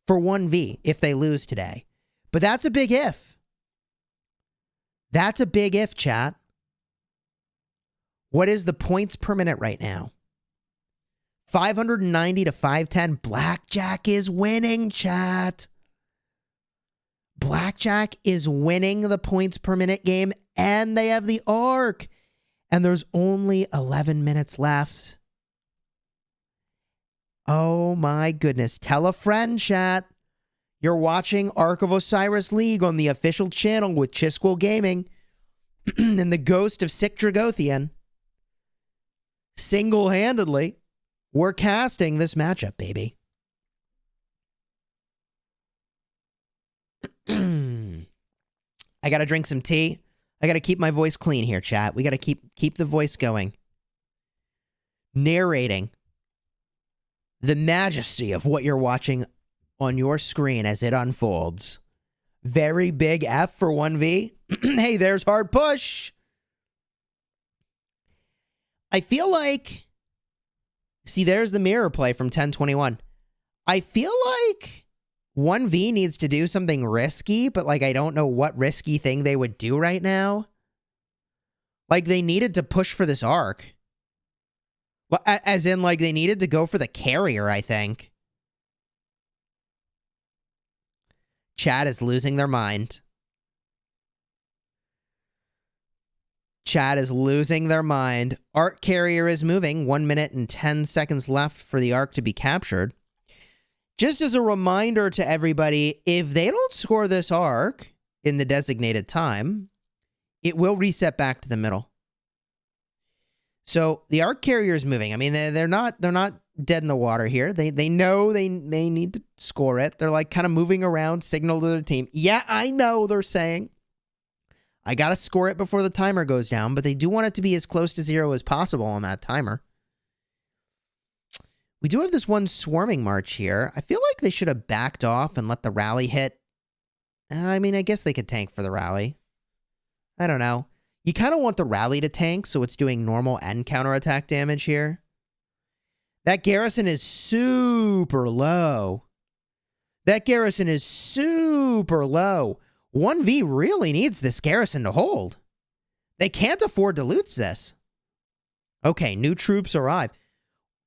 for 1V if they lose today. But that's a big if. That's a big if, chat. What is the points per minute right now? 590 to 510. Blackjack is winning, chat. Blackjack is winning the points per minute game, and they have the arc. And there's only 11 minutes left. Oh my goodness. Tell a friend, chat. You're watching Ark of Osiris League on the official channel with Chisquel Gaming. and the ghost of Sick Dragothian single-handedly were casting this matchup, baby. I gotta drink some tea. I gotta keep my voice clean here, chat. We gotta keep the voice going. Narrating the majesty of what you're watching on your screen as it unfolds. Very big F for 1V. Hey, there's hard push. I feel like... See, there's the mirror play from 1021. I feel like 1V needs to do something risky, but like I don't know what risky thing they would do right now. Like they needed to push for this arc. As in like they needed to go for the carrier, I think. Chat is losing their mind. Chat is losing their mind. Arc carrier is moving. 1 minute and 10 seconds left for the arc to be captured. Just as a reminder to everybody, if they don't score this arc in the designated time, it will reset back to the middle. So the arc carrier is moving. I mean, they're not dead in the water here. They know they need to score it. They're like kind of moving around, signal to their team. Yeah, I know they're saying, I got to score it before the timer goes down, but they do want it to be as close to 0 as possible on that timer. We do have this one swarming march here. I feel like they should have backed off and let the rally hit. I mean, I guess they could tank for the rally. I don't know. You kind of want the rally to tank, so it's doing normal and counterattack damage here. That garrison is super low. That garrison is super low. 1V really needs this garrison to hold. They can't afford to lose this. Okay, new troops arrive.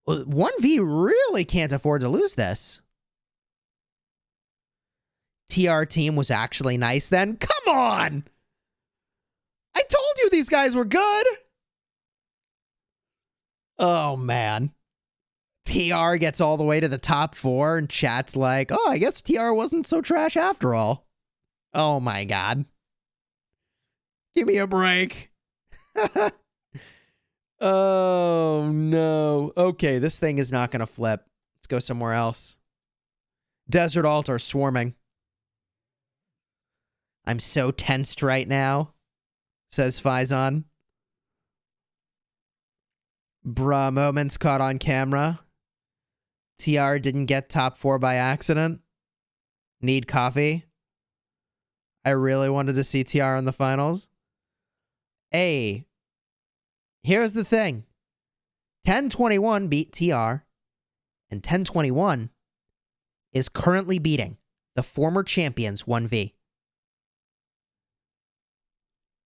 1V really can't afford to lose this. TR team was actually nice then. Come on! I told you these guys were good! Oh, man. TR gets all the way to the top 4, and chat's like, oh, I guess TR wasn't so trash after all. Oh, my God. Give me a break. Oh, no. Okay, this thing is not going to flip. Let's go somewhere else. Desert Altar swarming. I'm so tensed right now, says Faison. Bruh, moments caught on camera. TR didn't get top 4 by accident. Need coffee. I really wanted to see TR in the finals. Hey, here's the thing. 1021 beat TR, and 1021 is currently beating the former champions 1V.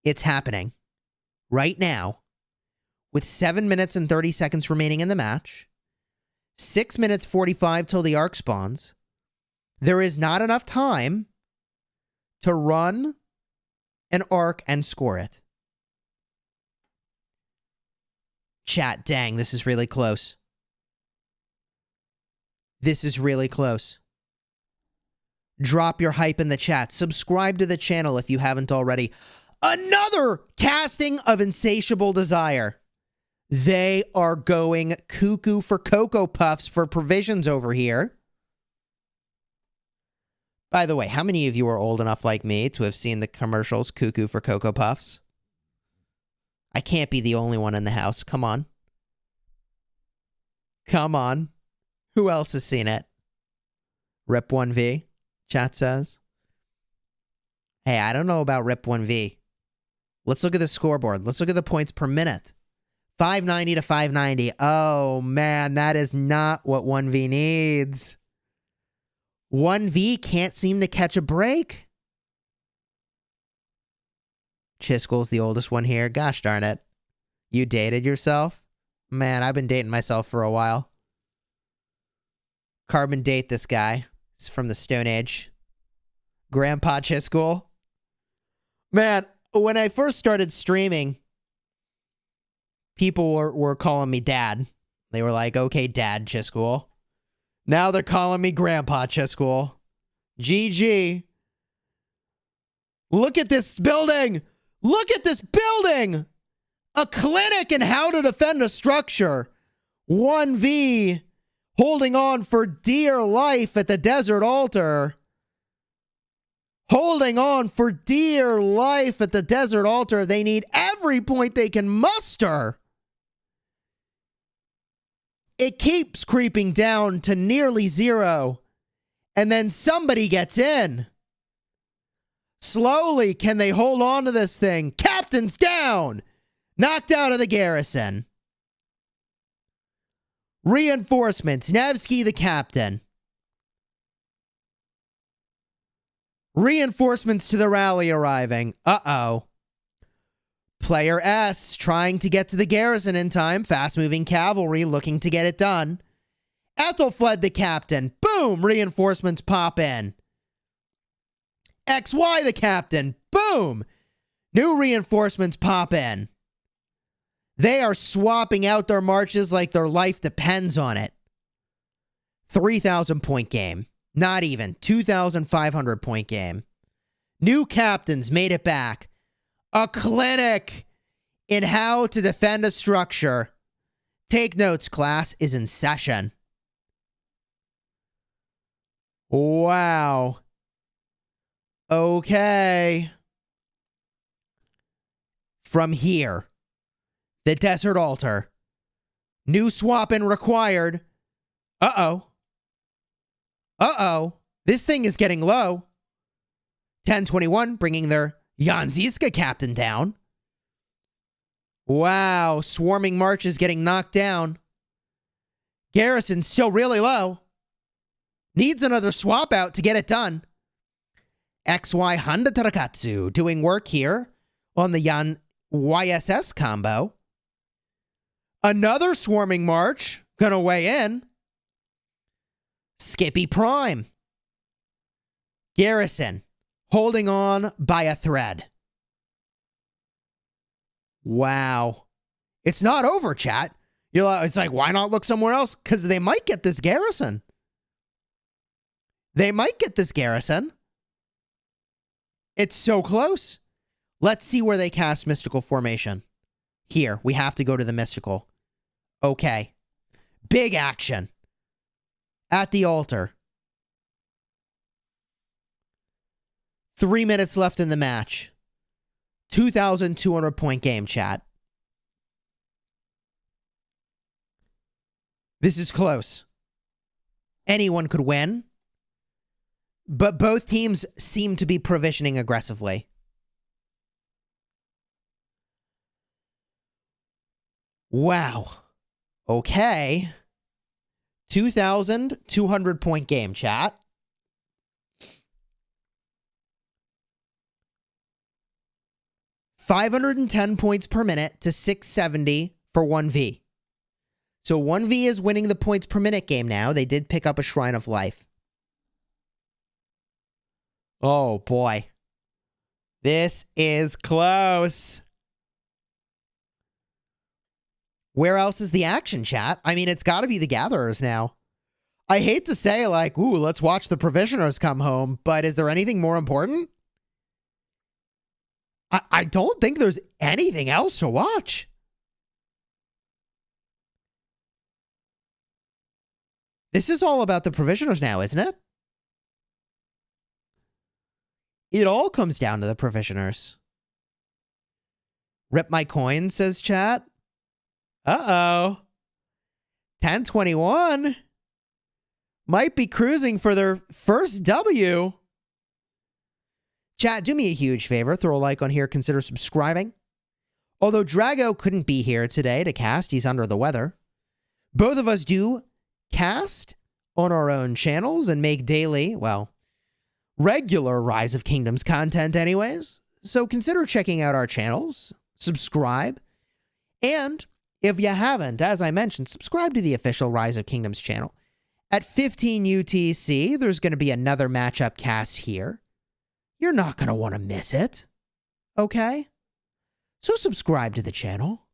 It's happening right now with 7 minutes and 30 seconds remaining in the match. 6 minutes 45 till the arc spawns. There is not enough time to run an arc and score it. Chat, dang, this is really close. This is really close. Drop your hype in the chat. Subscribe to the channel if you haven't already. Another casting of Insatiable Desire. They are going cuckoo for Cocoa Puffs for provisions over here. By the way, how many of you are old enough like me to have seen the commercials Cuckoo for Cocoa Puffs? I can't be the only one in the house. Come on. Come on. Who else has seen it? Rip 1V, chat says. Hey, I don't know about Rip 1V. Let's look at the scoreboard. Let's look at the points per minute. 590 to 590. Oh, man, that is not what 1V needs. 1V can't seem to catch a break. Chiscole's the oldest one here. Gosh darn it. You dated yourself? Man, I've been dating myself for a while. Carbon date this guy. It's from the Stone Age. Grandpa Chiscole. Man, when I first started streaming, people were calling me Dad. They were like, okay, Dad Chiscole. Now they're calling me Grandpa Chiscole. GG. Look at this building. Look at this building! A clinic in how to defend a structure. 1V holding on for dear life at the desert altar. Holding on for dear life at the desert altar. They need every point they can muster. It keeps creeping down to nearly 0. And then somebody gets in. Slowly, can they hold on to this thing? Captain's down. Knocked out of the garrison. Reinforcements. Nevsky the captain. Reinforcements to the rally arriving. Uh-oh. Player S trying to get to the garrison in time. Fast-moving cavalry looking to get it done. Ethelfled the captain. Boom! Reinforcements pop in. XY the captain. Boom! New reinforcements pop in. They are swapping out their marches like their life depends on it. 3,000 point game. Not even. 2,500 point game. New captains made it back. A clinic in how to defend a structure. Take notes, class is in session. Wow. Okay. From here. The desert altar. New swap-in required. Uh-oh. Uh-oh. This thing is getting low. 1021 bringing their Jan Zizka captain down. Wow. Swarming march is getting knocked down. Garrison still really low. Needs another swap out to get it done. XY Honda Tarakatsu doing work here on the Jan YSS combo. Another swarming march gonna weigh in. Skippy Prime. Garrison holding on by a thread. Wow. It's not over, chat. It's like, why not look somewhere else? Because they might get this garrison. They might get this garrison. It's so close. Let's see where they cast Mystical Formation. Here, we have to go to the Mystical. Okay. Big action. At the altar. 3 minutes left in the match. 2,200 point game, chat. This is close. Anyone could win. But both teams seem to be provisioning aggressively. Wow. Okay. 2,200 point game, chat. $510 points per minute to 670 for 1V. So 1V is winning the points per minute game now. They did pick up a Shrine of Life. Oh, boy. This is close. Where else is the action, chat? I mean, it's got to be the Gatherers now. I hate to say, like, ooh, let's watch the Provisioners come home, but is there anything more important? I don't think there's anything else to watch. This is all about the Provisioners now, isn't it? It all comes down to the Provisioners. Rip my coin, says chat. Uh-oh. 1021 might be cruising for their first W. Chat, do me a huge favor. Throw a like on here. Consider subscribing. Although Drago couldn't be here today to cast. He's under the weather. Both of us do cast on our own channels and make daily, well, regular Rise of Kingdoms content anyways. So consider checking out our channels. Subscribe. And if you haven't, as I mentioned, subscribe to the official Rise of Kingdoms channel. At 15 UTC, there's going to be another matchup cast here. You're not going to want to miss it. Okay? So subscribe to the channel.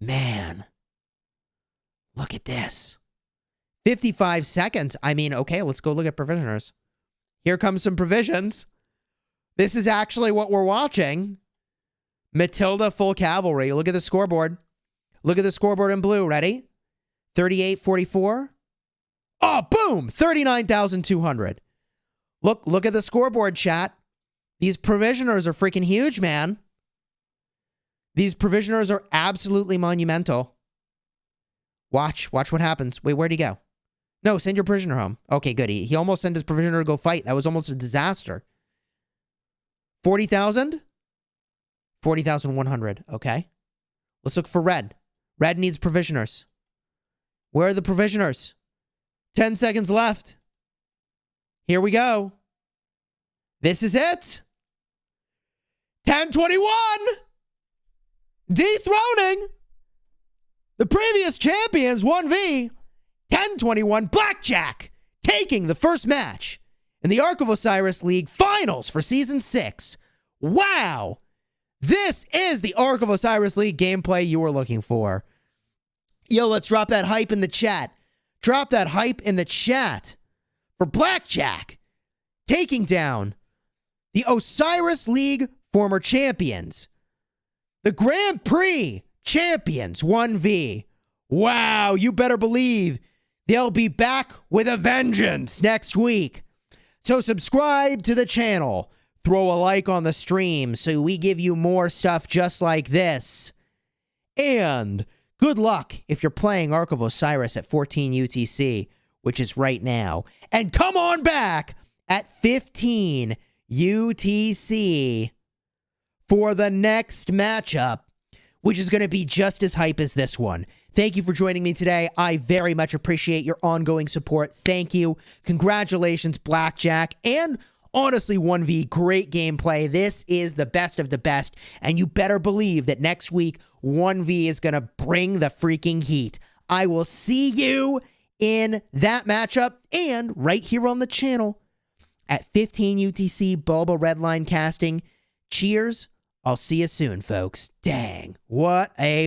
Man. Look at this. 55 seconds. I mean, okay, let's go look at provisioners. Here comes some provisions. This is actually what we're watching. Matilda full cavalry. Look at the scoreboard. Look at the scoreboard in blue. Ready? 3844. Oh, boom! 39,200. Look at the scoreboard, chat. These provisioners are freaking huge, man. These provisioners are absolutely monumental. Watch what happens. Wait, where'd he go? No, send your prisoner home. Okay, good. He almost sent his prisoner to go fight. That was almost a disaster. 40,000? 40,100. Okay. Let's look for red. Red needs provisioners. Where are the provisioners? 10 seconds left. Here we go. This is it. 1021. Dethroning the previous champions, OneV. 1021 Blackjack taking the first match in the Ark of Osiris League finals for Season 6. Wow! This is the Ark of Osiris League gameplay you were looking for. Yo, let's drop that hype in the chat. Drop that hype in the chat for Blackjack taking down the Osiris League former champions. The Grand Prix champions, OneV. Wow, you better believe they'll be back with a vengeance next week. So subscribe to the channel. Throw a like on the stream so we give you more stuff just like this. And good luck if you're playing Ark of Osiris at 14 UTC, which is right now. And come on back at 15 UTC for the next matchup, which is going to be just as hype as this one. Thank you for joining me today. I very much appreciate your ongoing support. Thank you. Congratulations, Blackjack. And honestly, OneV, great gameplay. This is the best of the best. And you better believe that next week, OneV is going to bring the freaking heat. I will see you in that matchup and right here on the channel at 15 UTC Bulba Redline Casting. Cheers. I'll see you soon, folks. Dang, what a